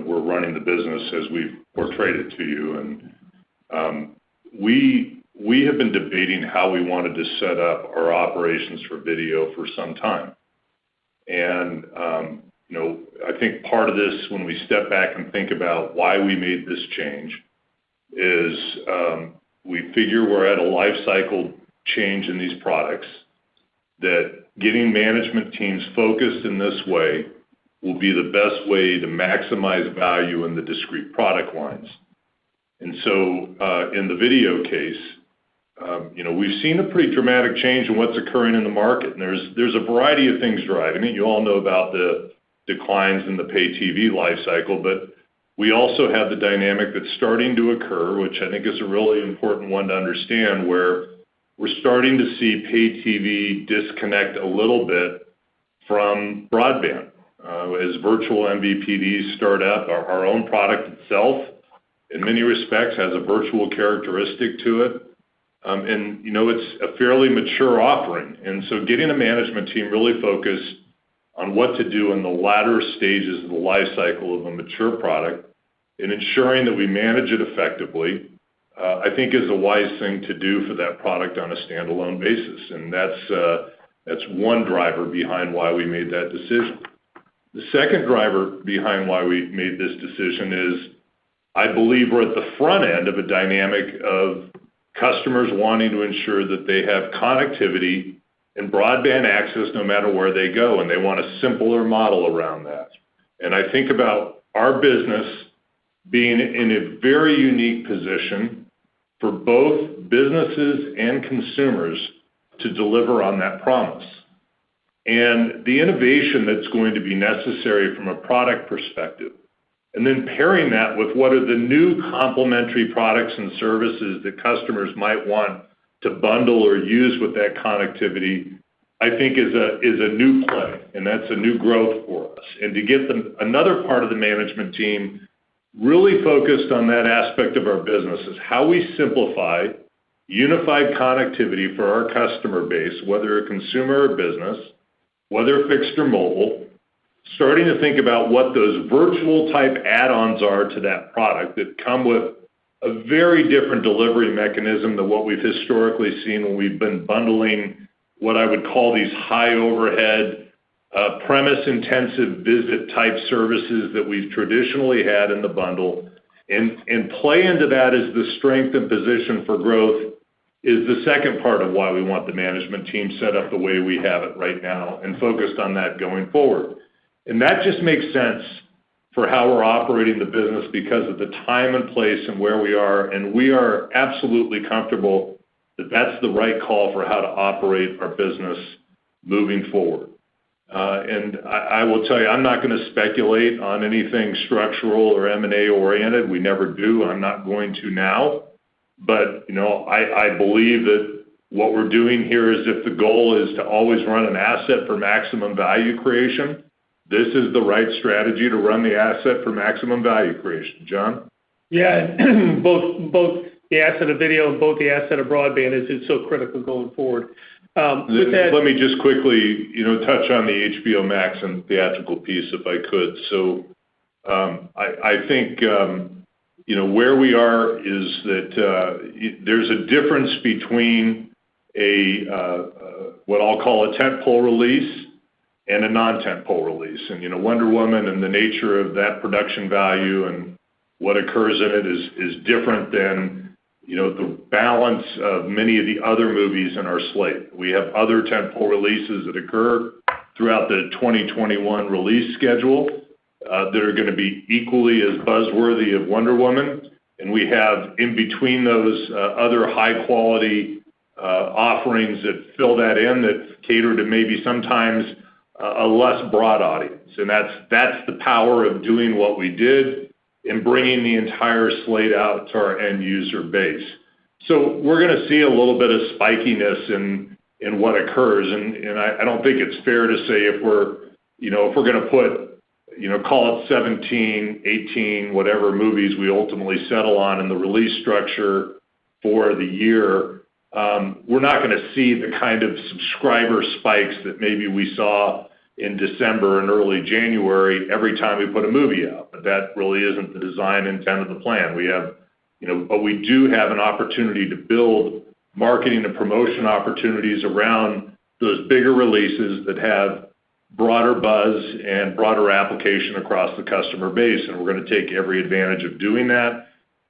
we're running the business as we've portrayed it to you. And we have been debating how we wanted to set up our operations for video for some time. And, I think part of this, when we step back and think about why we made this change, is we figure we're at a life cycle change in these products, that getting management teams focused in this way will be the best way to maximize value in the discrete product lines. And so in the video case, we've seen a pretty dramatic change in what's occurring in the market, and there's a variety of things driving it. You all know about the declines in the pay TV life cycle, but we also have the dynamic that's starting to occur, which I think is a really important one to understand, where we're starting to see pay TV disconnect a little bit from broadband. As virtual MVPDs start up, our own product itself, in many respects, has a virtual characteristic to it. And it's a fairly mature offering. And so getting a management team really focused on what to do in the latter stages of the life cycle of a mature product and ensuring that we manage it effectively, I think is a wise thing to do for that product on a standalone basis. And that's one driver behind why we made that decision. The second driver behind why we made this decision is I believe we're at the front end of a dynamic of customers wanting to ensure that they have connectivity and broadband access no matter where they go, and they want a simpler model around that. And I think about our business being in a very unique position for both businesses and consumers to deliver on that promise. And the innovation that's going to be necessary from a product perspective and then pairing that with what are the new complementary products and services that customers might want to bundle or use with that connectivity, I think is a new play, and that's a new growth for us. And to get another part of the management team really focused on that aspect of our business is how we simplify unified connectivity for our customer base, whether a consumer or business, whether fixed or mobile, starting to think about what those virtual type add-ons are to that product that come with a very different delivery mechanism than what we've historically seen when we've been bundling what I would call these high overhead, premise intensive visit type services that we've traditionally had in the bundle. And play into that as the strength and position for growth is the second part of why we want the management team set up the way we have it right now and focused on that going forward. And that just makes sense for how we're operating the business because of the time and place and where we are. And we are absolutely comfortable that that's the right call for how to operate our business moving forward. And I will tell you, I'm not going to speculate on anything structural or M&A oriented. We never do. I'm not going to now. But, I believe that what we're doing here is if the goal is to always run an asset for maximum value creation, this is the right strategy to run the asset for maximum value creation. John? Yeah, both the asset of video and both the asset of broadband is so critical going forward. With that, let me just quickly, touch on the HBO Max and theatrical piece if I could. So I think, where we are is that there's a difference between what I'll call a tentpole release and a non-tentpole release. And, Wonder Woman and the nature of that production value and what occurs in it is different than, the balance of many of the other movies in our slate. We have other tentpole releases that occur throughout the 2021 release schedule that are going to be equally as buzzworthy of Wonder Woman. And we have in between those other high quality offerings that fill that in that cater to maybe sometimes a less broad audience. And that's the power of doing what we did in bringing the entire slate out to our end user base. So we're going to see a little bit of spikiness in what occurs. And I don't think it's fair to say if we're going to put, call it 17, 18, whatever movies we ultimately settle on in the release structure for the year, we're not going to see the kind of subscriber spikes that maybe we saw in December and early January every time we put a movie out. But that really isn't the design intent of the plan. We have, but we do have an opportunity to build marketing and promotion opportunities around those bigger releases that have broader buzz and broader application across the customer base. And we're going to take every advantage of doing that.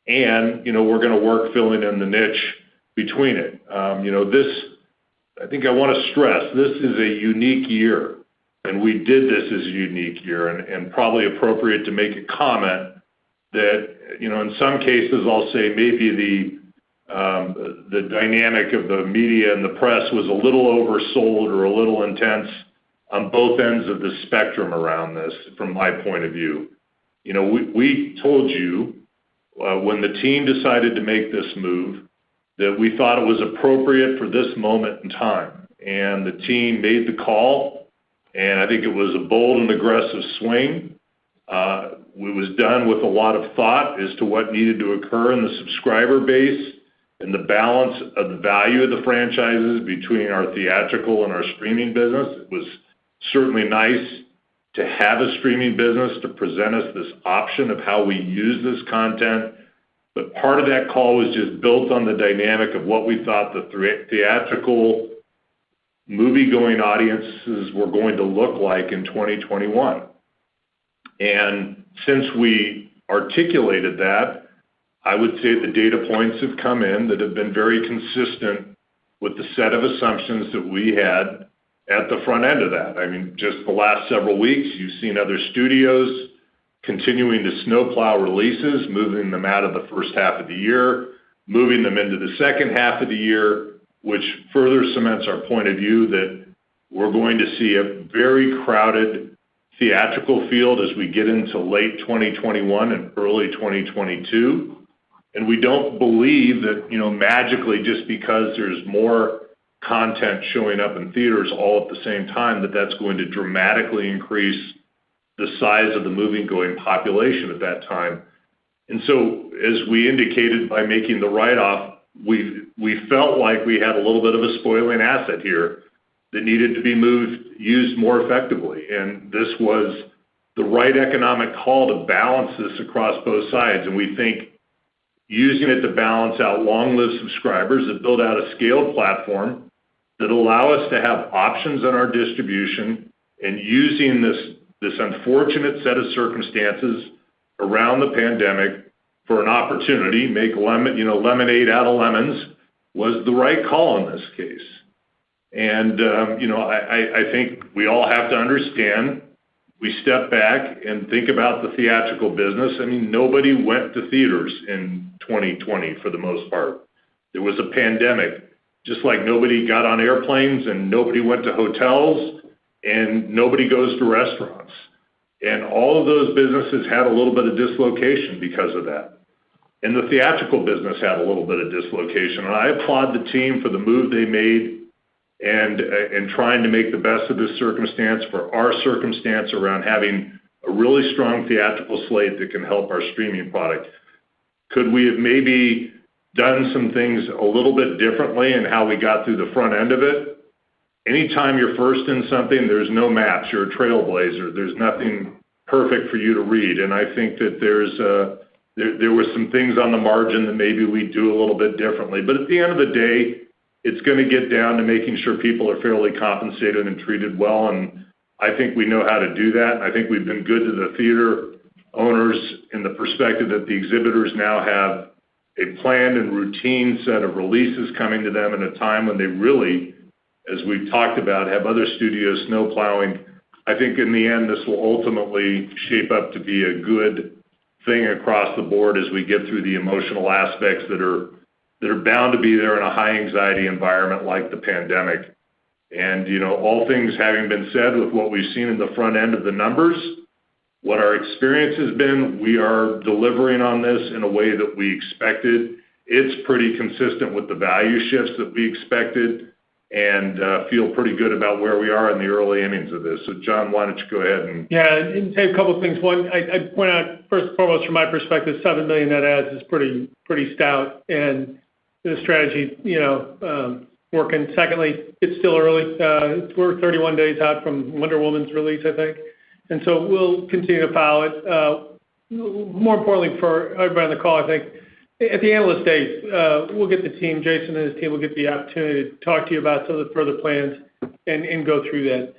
And, we're going to work filling in the niche between it. I think I want to stress, this is a unique year. And we did this as a unique year, and probably appropriate to make a comment that, in some cases, I'll say maybe the dynamic of the media and the press was a little oversold or a little intense on both ends of the spectrum around this, from my point of view. We told you when the team decided to make this move that we thought it was appropriate for this moment in time, and the team made the call. And I think it was a bold and aggressive swing. It was done with a lot of thought as to what needed to occur in the subscriber base and the balance of the value of the franchises between our theatrical and our streaming business. It was certainly nice to have a streaming business to present us this option of how we use this content. But part of that call was just built on the dynamic of what we thought the theatrical movie-going audiences were going to look like in 2021. And since we articulated that, I would say the data points have come in that have been very consistent with the set of assumptions that we had at the front end of that. I mean, just the last several weeks, you've seen other studios continuing to snowplow releases, moving them out of the first half of the year, moving them into the second half of the year, which further cements our point of view that we're going to see a very crowded theatrical field as we get into late 2021 and early 2022. And we don't believe that, magically just because there's more content showing up in theaters all at the same time, that's going to dramatically increase the size of the movie-going population at that time. And so, as we indicated by making the write-off, we felt like we had a little bit of a spoiling asset here that needed to be used more effectively. And this was the right economic call to balance this across both sides. And we think using it to balance out long-lived subscribers that build out a scaled platform that allow us to have options on our distribution, and using this unfortunate set of circumstances around the pandemic for an opportunity, make lemonade out of lemons, was the right call in this case. And, I think we all have to understand, we step back and think about the theatrical business. I mean, nobody went to theaters in 2020 for the most part. There was a pandemic, just like nobody got on airplanes and nobody went to hotels and nobody goes to restaurants. And all of those businesses had a little bit of dislocation because of that. And the theatrical business had a little bit of dislocation. And I applaud the team for the move they made and trying to make the best of this circumstance for our circumstance around having a really strong theatrical slate that can help our streaming product. Could we have maybe done some things a little bit differently in how we got through the front end of it? Anytime you're first in something, there's no maps. You're a trailblazer. There's nothing perfect for you to read. And I think that there were some things on the margin that maybe we do a little bit differently. But at the end of the day, it's going to get down to making sure people are fairly compensated and treated well. And I think we know how to do that. I think we've been good to the theater owners in the perspective that the exhibitors now have a planned and routine set of releases coming to them in a time when they really, as we've talked about, have other studios snowplowing. I think in the end, this will ultimately shape up to be a good thing across the board as we get through the emotional aspects that are bound to be there in a high anxiety environment like the pandemic. And, all things having been said with what we've seen in the front end of the numbers, what our experience has been, we are delivering on this in a way that we expected. It's pretty consistent with the value shifts that we expected, and feel pretty good about where we are in the early innings of this. So, John, why don't you go ahead and... Yeah, and say a couple of things. One, I'd point out, first and foremost, from my perspective, 7 million net adds is pretty stout, and the strategy, working. Secondly, it's still early. We're 31 days out from Wonder Woman's release, I think. And so we'll continue to follow it. More importantly for everybody on the call, I think, at the Analyst Day, we'll get the team, Jason and his team will get the opportunity to talk to you about some of the further plans and go through that.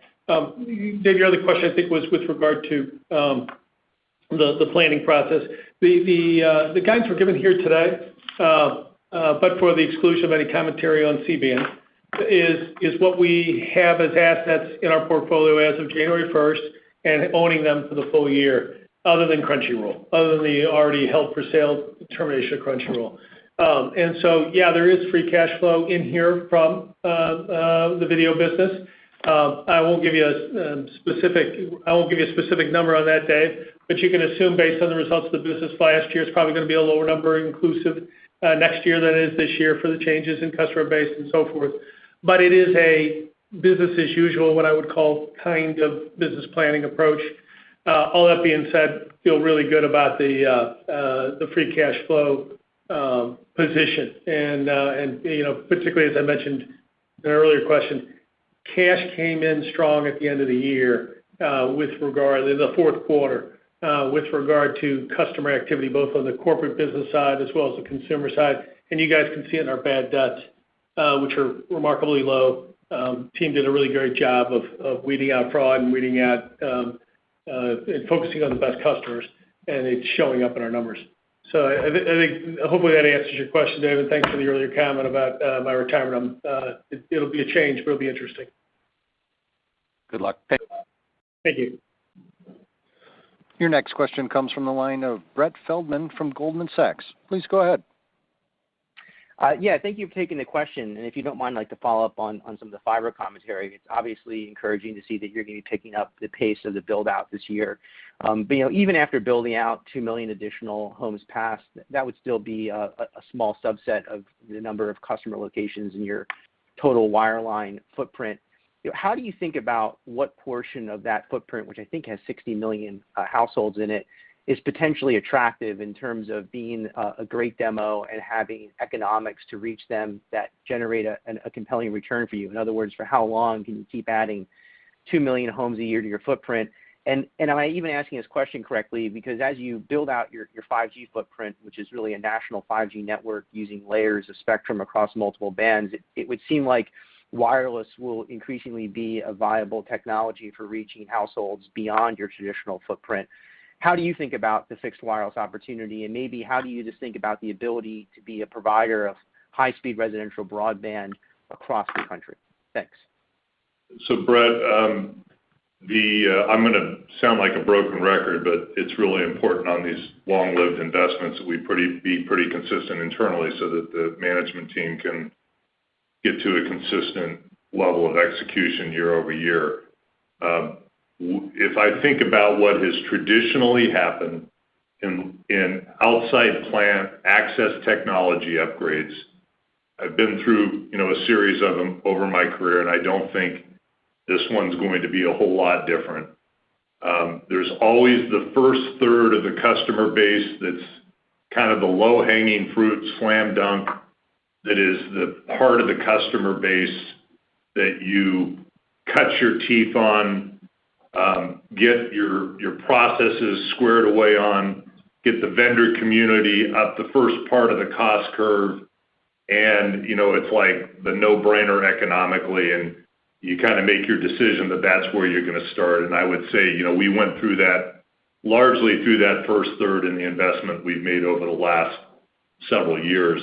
Dave, your other question, I think, was with regard to the planning process. The guidance we're given here today, but for the exclusion of any commentary on C-band, is what we have as assets in our portfolio as of January 1st and owning them for the full year, other than Crunchyroll, other than the already held for sale termination of Crunchyroll. And so, yeah, there is free cash flow in here from the video business. I won't give you a specific number on that, Dave, but you can assume based on the results of the business last year, it's probably going to be a lower number inclusive next year than it is this year for the changes in customer base and so forth. But it is a business as usual, what I would call kind of business planning approach. All that being said, feel really good about the free cash flow position, and particularly as I mentioned in an earlier question, cash came in strong at the end of the year with regard in the fourth quarter with regard to customer activity, both on the corporate business side as well as the consumer side, and you guys can see it in our bad debts, which are remarkably low. Team did a really great job of weeding out fraud and weeding out and focusing on the best customers, and it's showing up in our numbers. So I think hopefully that answers your question, David. Thanks for the earlier comment about my retirement. It'll be a change, but it'll be interesting. Good luck. Thank you. Your next question comes from the line of Brett Feldman from Goldman Sachs. Please go ahead. Yeah, thank you for taking the question. And if you don't mind, I'd like to follow up on some of the fiber commentary. It's obviously encouraging to see that you're going to be picking up the pace of the build out this year. But even after building out 2 million additional homes passed, that would still be a small subset of the number of customer locations in your total wireline footprint. How do you think about what portion of that footprint, which I think has 60 million households in it, is potentially attractive in terms of being a great demo and having economics to reach them that generate a compelling return for you? In other words, for how long can you keep adding 2 million homes a year to your footprint? And am I even asking this question correctly? Because as you build out your 5G footprint, which is really a national 5G network using layers of spectrum across multiple bands, it would seem like wireless will increasingly be a viable technology for reaching households beyond your traditional footprint. How do you think about the fixed wireless opportunity, and maybe how do you just think about the ability to be a provider of high-speed residential broadband across the country? Thanks. So, Brett, I'm going to sound like a broken record, but it's really important on these long-lived investments that we be pretty consistent internally so that the management team can get to a consistent level of execution year over year. If I think about what has traditionally happened in outside plant access technology upgrades, I've been through a series of them over my career, and I don't think this one's going to be a whole lot different. There's always the first third of the customer base that's kind of the low-hanging fruit, slam dunk, that is the part of the customer base that you cut your teeth on, get your processes squared away on, get the vendor community up the first part of the cost curve, and it's like the no-brainer economically, and you kind of make your decision that that's where you're going to start. And I would say we went through that largely through that first third in the investment we've made over the last several years.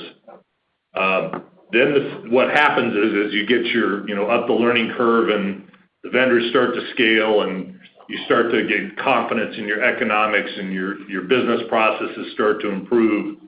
Then what happens is you get your up the learning curve, and the vendors start to scale, and you start to get confidence in your economics, and your business processes start to improve,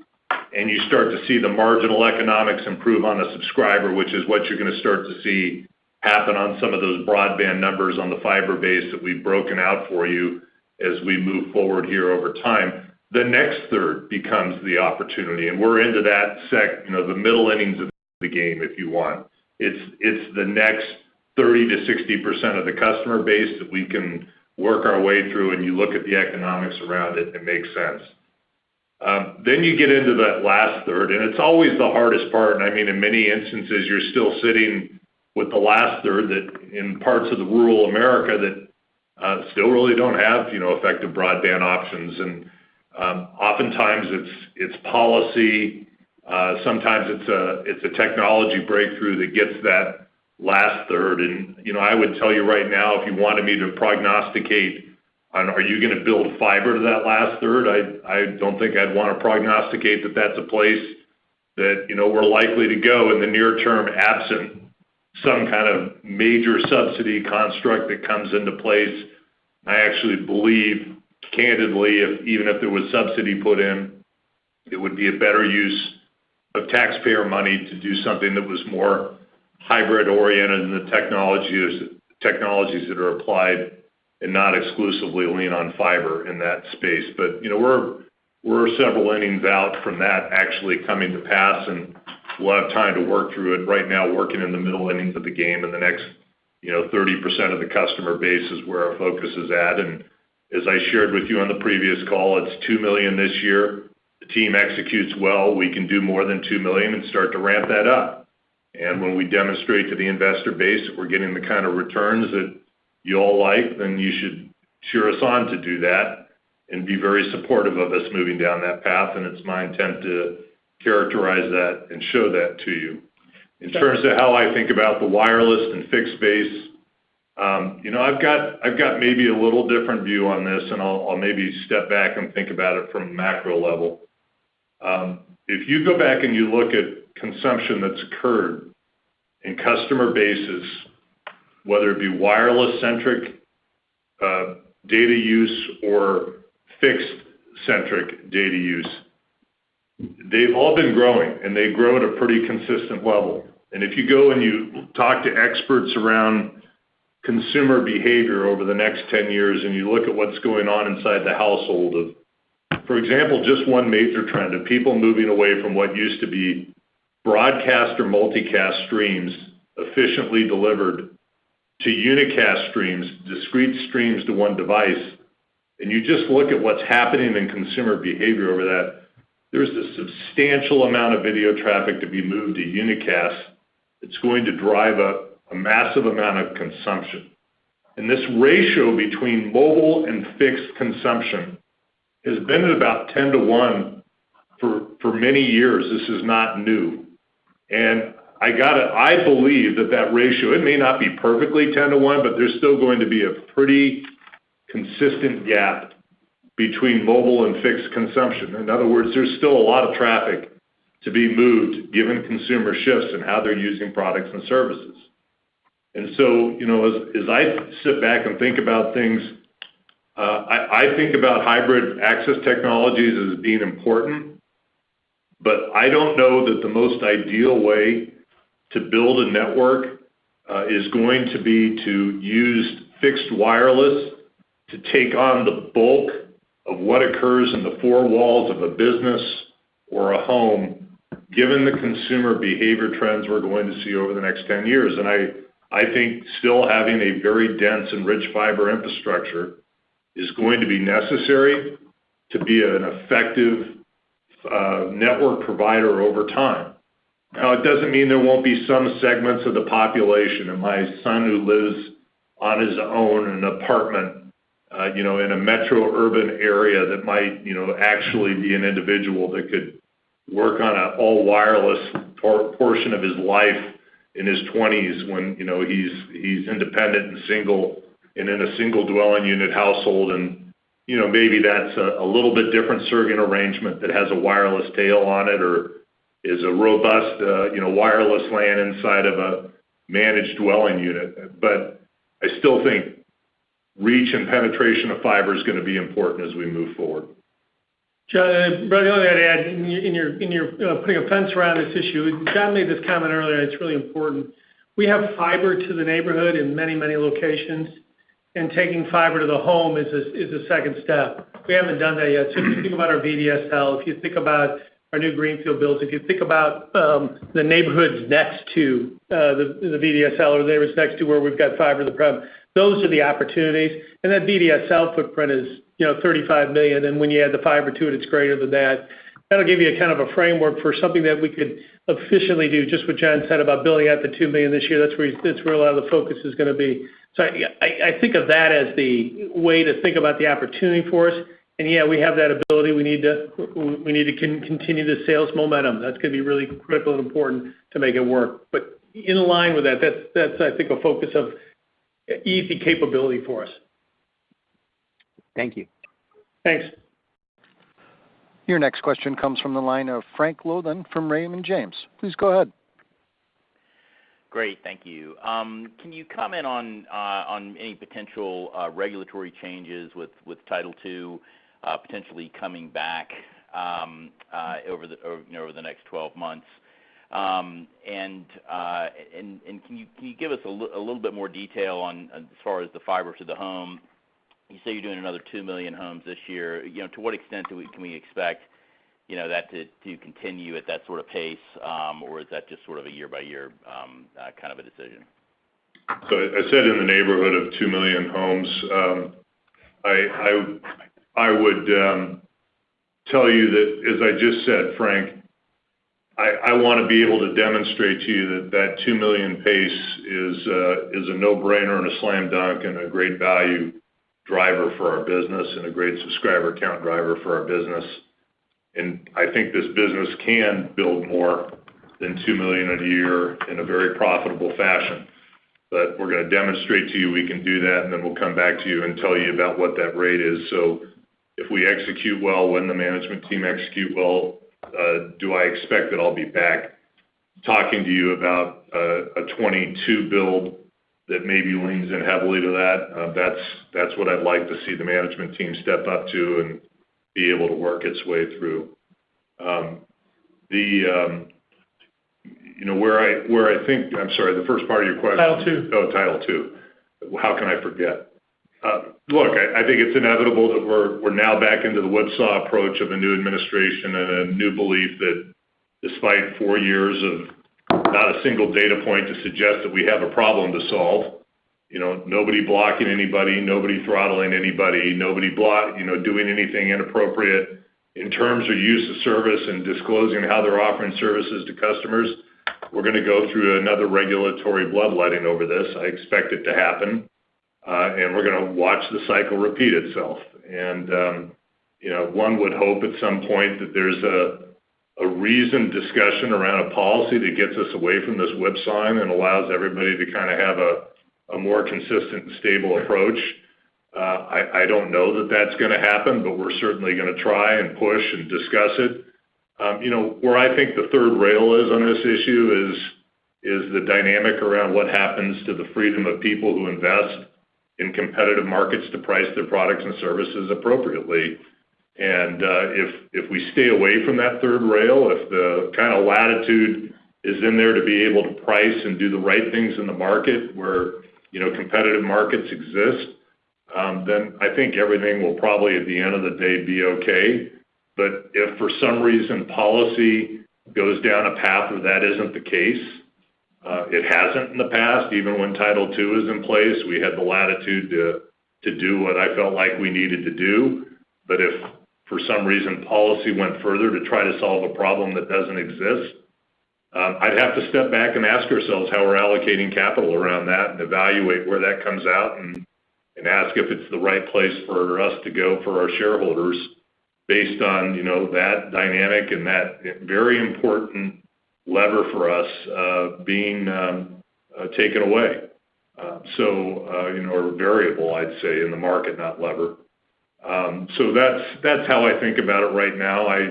and you start to see the marginal economics improve on a subscriber, which is what you're going to start to see happen on some of those broadband numbers on the fiber base that we've broken out for you as we move forward here over time. The next third becomes the opportunity, and we're into that the middle innings of the game, if you want. It's the next 30 to 60% of the customer base that we can work our way through, and you look at the economics around it, it makes sense. Then you get into that last third, and it's always the hardest part. And I mean, in many instances, you're still sitting with the last third that in parts of the rural America that still really don't have effective broadband options. And oftentimes it's policy. Sometimes it's a technology breakthrough that gets that last third. And I would tell you right now, if you wanted me to prognosticate on are you going to build fiber to that last third, I don't think I'd want to prognosticate that that's a place that we're likely to go in the near term, absent some kind of major subsidy construct that comes into place. I actually believe, candidly, even if there was subsidy put in, it would be a better use of taxpayer money to do something that was more hybrid oriented in the technologies that are applied and not exclusively lean on fiber in that space. But we're several innings out from that actually coming to pass, and we'll have time to work through it. Right now, working in the middle innings of the game, and the next 30% of the customer base is where our focus is at. And as I shared with you on the previous call, it's 2 million this year. The team executes well. We can do more than 2 million and start to ramp that up. And when we demonstrate to the investor base that we're getting the kind of returns that you all like, then you should cheer us on to do that and be very supportive of us moving down that path. And it's my intent to characterize that and show that to you. In terms of how I think about the wireless and fixed base, I've got maybe a little different view on this, and I'll maybe step back and think about it from a macro level. If you go back and you look at consumption that's occurred in customer bases, whether it be wireless-centric data use or fixed-centric data use, they've all been growing, and they grow at a pretty consistent level. And if you go and you talk to experts around consumer behavior over the next 10 years, and you look at what's going on inside the household of, for example, just one major trend of people moving away from what used to be broadcast or multicast streams efficiently delivered to unicast streams, discrete streams to one device, and you just look at what's happening in consumer behavior over that, there's a substantial amount of video traffic to be moved to unicast. It's going to drive a massive amount of consumption. And this ratio between mobile and fixed consumption has been at about 10 to 1 for many years. This is not new. And I believe that ratio, it may not be perfectly 10 to 1, but there's still going to be a pretty consistent gap between mobile and fixed consumption. In other words, there's still a lot of traffic to be moved given consumer shifts in how they're using products and services. And so, as I sit back and think about things, I think about hybrid access technologies as being important, but I don't know that the most ideal way to build a network is going to be to use fixed wireless to take on the bulk of what occurs in the four walls of a business or a home, given the consumer behavior trends we're going to see over the next 10 years. And I think still having a very dense and rich fiber infrastructure is going to be necessary to be an effective network provider over time. Now, it doesn't mean there won't be some segments of the population, and my son who lives on his own in an apartment, in a metro urban area that might, actually be an individual that could work on an all wireless portion of his life in his 20s when, he's independent and single and in a single dwelling unit household. And, maybe that's a little bit different serving arrangement that has a wireless tail on it or is a robust, wireless LAN inside of a managed dwelling unit. But I still think reach and penetration of fiber is going to be important as we move forward. John, Brother, the only thing I'd add, in your putting a fence around this issue, John made this comment earlier, and it's really important. We have fiber to the neighborhood in many, many locations, and taking fiber to the home is a second step. We haven't done that yet. So if you think about our VDSL, if you think about our new greenfield builds, if you think about the neighborhoods next to the VDSL or the neighborhoods next to where we've got fiber to the prem, those are the opportunities. And that VDSL footprint is 35 million, and when you add the fiber to it, it's greater than that. That'll give you a kind of a framework for something that we could efficiently do, just what John said about building out the 2 million this year. That's where a lot of the focus is going to be. So I think of that as the way to think about the opportunity for us. And yeah, we have that ability. We need to continue the sales momentum. That's going to be really critical and important to make it work. But in line with that, that's I think a focus of easy capability for us. Thank you. Thanks. Your next question comes from the line of Frank Louthan from Raymond James. Please go ahead. Great, thank you. Can you comment on any potential regulatory changes with Title II potentially coming back over the next 12 months? And can you give us a little bit more detail on as far as the fiber to the home? You say you're doing another 2 million homes this year. To what extent can we expect that to continue at that sort of pace, or is that just sort of a year by year kind of a decision? So I said in the neighborhood of 2 million homes. I would tell you that, as I just said, Frank, I want to be able to demonstrate to you that 2 million pace is a no-brainer and a slam dunk and a great value driver for our business and a great subscriber count driver for our business. And I think this business can build more than 2 million a year in a very profitable fashion. But we're going to demonstrate to you we can do that, and then we'll come back to you and tell you about what that rate is. So if we execute well, when the management team execute well, do I expect that I'll be back talking to you about a 22 build that maybe leans in heavily to that? That's what I'd like to see the management team step up to and be able to work its way through. where I think, I'm sorry, the first part of your question. Title II. Oh, Title II. How can I forget? Look, I think it's inevitable that we're now back into the whipsaw approach of a new administration and a new belief that despite 4 years of not a single data point to suggest that we have a problem to solve, nobody blocking anybody, nobody throttling anybody, nobody doing anything inappropriate in terms or use of service and disclosing how they're offering services to customers. We're going to go through another regulatory bloodletting over this. I expect it to happen. And we're going to watch the cycle repeat itself. And, one would hope at some point that there's a reasoned discussion around a policy that gets us away from this whipsawing and allows everybody to kind of have a more consistent and stable approach. I don't know that that's going to happen, but we're certainly going to try and push and discuss it. Where I think the third rail is on this issue is the dynamic around what happens to the freedom of people who invest in competitive markets to price their products and services appropriately. And if we stay away from that third rail, if the kind of latitude is in there to be able to price and do the right things in the market where competitive markets exist, then I think everything will probably at the end of the day be okay. But if for some reason policy goes down a path where that isn't the case, it hasn't in the past. Even when Title II is in place, we had the latitude to do what I felt like we needed to do. But if for some reason policy went further to try to solve a problem that doesn't exist, I'd have to step back and ask ourselves how we're allocating capital around that and evaluate where that comes out and ask if it's the right place for us to go for our shareholders based on, that dynamic and that very important lever for us being taken away. Or variable, I'd say, in the market, not lever. So that's how I think about it right now. I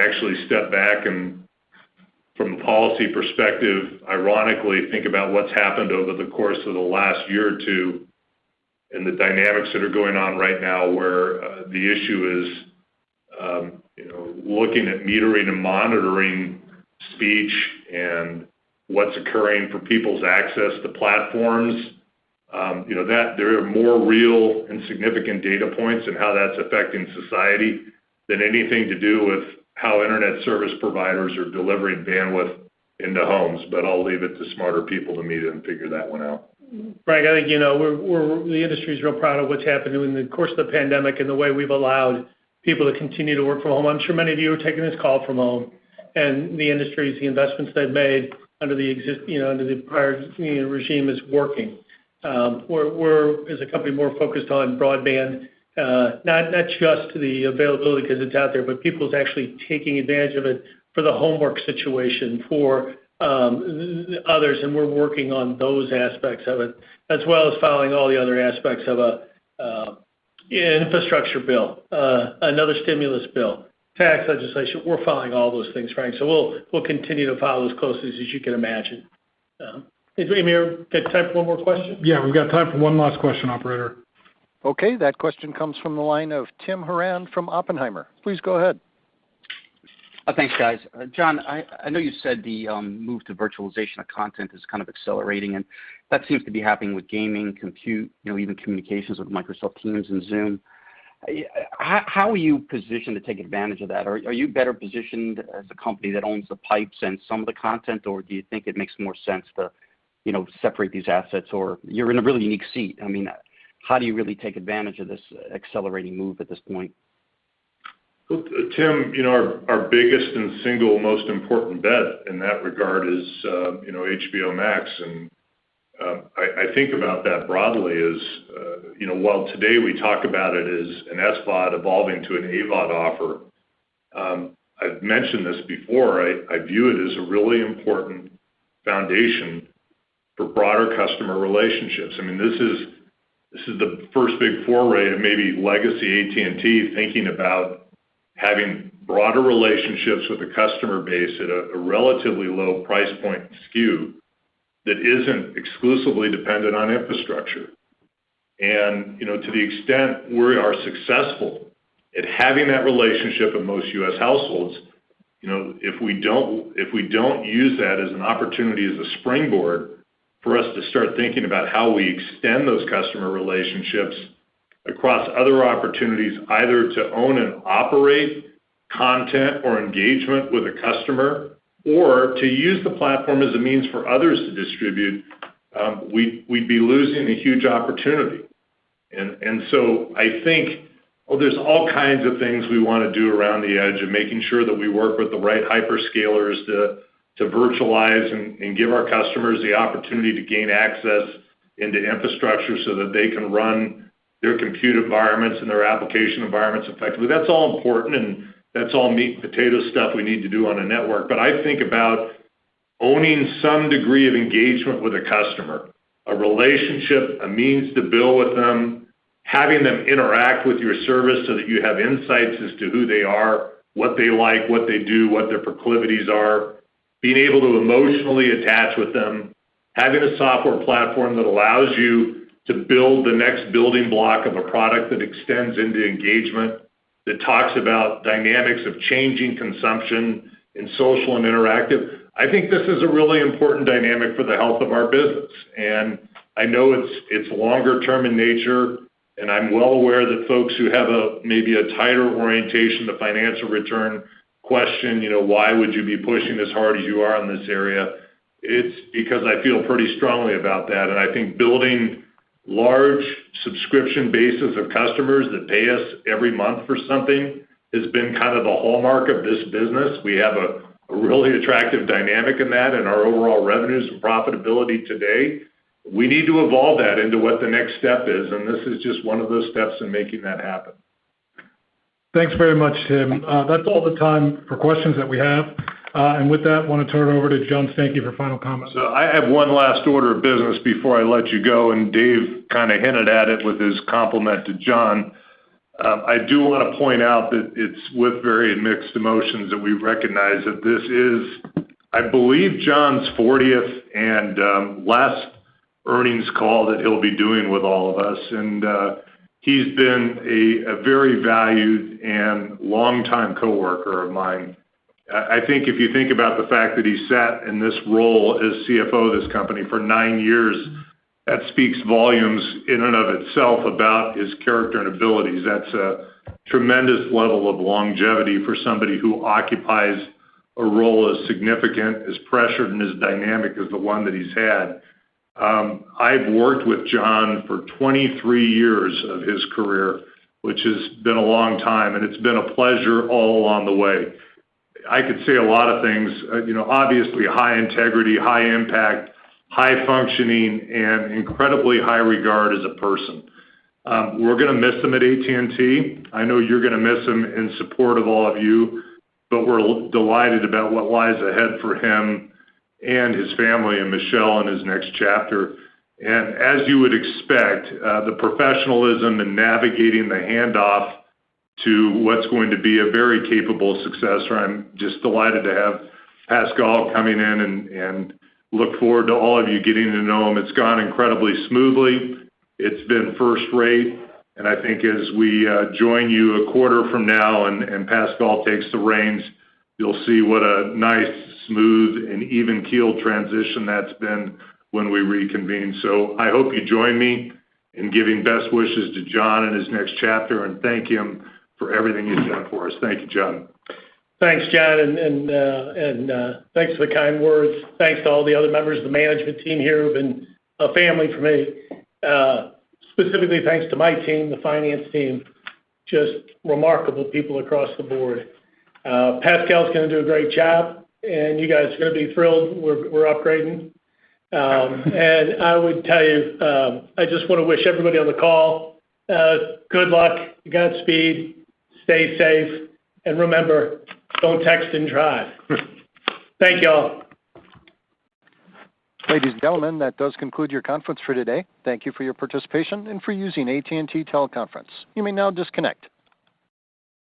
actually step back and from a policy perspective, ironically, think about what's happened over the course of the last year or two and the dynamics that are going on right now where the issue is, looking at metering and monitoring speech and what's occurring for people's access to platforms, that there are more real and significant data points and how that's affecting society than anything to do with how internet service providers are delivering bandwidth into homes. But I'll leave it to smarter people to meet it and figure that one out. Frank, I think, the industry is real proud of what's happened in the course of the pandemic and the way we've allowed people to continue to work from home. I'm sure many of you are taking this call from home, and the industries, the investments they've made under the prior regime is working. We're as a company more focused on broadband, not just the availability because it's out there, but people's actually taking advantage of it for the homework situation, for others, and we're working on those aspects of it, as well as following all the other aspects of an infrastructure bill, another stimulus bill, tax legislation. We're following all those things, Frank. So we'll continue to follow as closely as you can imagine. Amir, got time for one more question? Yeah, we've got time for one last question, operator. Okay, that question comes from the line of Tim Horan from Oppenheimer. Please go ahead. Thanks, guys. John, I know you said the move to virtualization of content is kind of accelerating, and that seems to be happening with gaming, compute, even communications with Microsoft Teams and Zoom. How are you positioned to take advantage of that? Are you better positioned as a company that owns the pipes and some of the content, or do you think it makes more sense to, separate these assets? Or you're in a really unique seat. I mean, how do you really take advantage of this accelerating move at this point? Well, Tim, our biggest and single most important bet in that regard is, HBO Max. And I think about that broadly as, while today we talk about it as an SVOD evolving to an AVOD offer, I've mentioned this before, I view it as a really important foundation for broader customer relationships. I mean, this is the first big foray of maybe legacy AT&T thinking about having broader relationships with the customer base at a relatively low price point SKU that isn't exclusively dependent on infrastructure. And, to the extent we are successful at having that relationship in most U.S. households, if we don't use that as an opportunity, as a springboard for us to start thinking about how we extend those customer relationships across other opportunities, either to own and operate content or engagement with a customer, or to use the platform as a means for others to distribute, we'd be losing a huge opportunity. And so I think there's all kinds of things we want to do around the edge of making sure that we work with the right hyperscalers to virtualize and give our customers the opportunity to gain access into infrastructure so that they can run their compute environments and their application environments effectively. That's all important, and that's all meat and potato stuff we need to do on a network. But I think about owning some degree of engagement with a customer, a relationship, a means to build with them, having them interact with your service so that you have insights as to who they are, what they like, what they do, what their proclivities are, being able to emotionally attach with them, having a software platform that allows you to build the next building block of a product that extends into engagement, that talks about dynamics of changing consumption in social and interactive. I think this is a really important dynamic for the health of our business. And I know it's longer term in nature, and I'm well aware that folks who have maybe a tighter orientation to financial return question, why would you be pushing as hard as you are in this area? It's because I feel pretty strongly about that. And I think building large subscription bases of customers that pay us every month for something has been kind of the hallmark of this business. We have a really attractive dynamic in that and our overall revenues and profitability today. We need to evolve that into what the next step is, and this is just one of those steps in making that happen. Thanks very much, Tim. That's all the time for questions that we have. And with that, I want to turn it over to John Stankey for final comments. So I have one last order of business before I let you go, and Dave kind of hinted at it with his compliment to John. I do want to point out that it's with very mixed emotions that we recognize that this is, I believe, John's 40th and last earnings call that he'll be doing with all of us. And he's been a very valued and longtime coworker of mine. I think if you think about the fact that he sat in this role as CFO of this company for 9 years, that speaks volumes in and of itself about his character and abilities. That's a tremendous level of longevity for somebody who occupies a role as significant, as pressured, and as dynamic as the one that he's had. I've worked with John for 23 years of his career, which has been a long time, and it's been a pleasure all along the way. I could say a lot of things, obviously high integrity, high impact, high functioning, and incredibly high regard as a person. We're going to miss him at AT&T. I know you're going to miss him in support of all of you, but we're delighted about what lies ahead for him and his family and Michelle in his next chapter. And as you would expect, the professionalism in navigating the handoff to what's going to be a very capable successor. I'm just delighted to have Pascal coming in and look forward to all of you getting to know him. It's gone incredibly smoothly. It's been first rate. And I think as we join you a quarter from now and Pascal takes the reins, you'll see what a nice, smooth, and even-keeled transition that's been when we reconvene. So I hope you join me in giving best wishes to John in his next chapter and thank him for everything he's done for us. Thank you, John. Thanks, John, and thanks for the kind words. Thanks to all the other members of the management team here who've been a family for me. Specifically, thanks to my team, the finance team, just remarkable people across the board. Pascal's going to do a great job, and you guys are going to be thrilled. We're upgrading. And I would tell you, I just want to wish everybody on the call good luck, Godspeed, stay safe, and remember, don't text and drive. Thank you all. Ladies and gentlemen, that does conclude your conference for today. Thank you for your participation and for using AT&T Teleconference. You may now disconnect.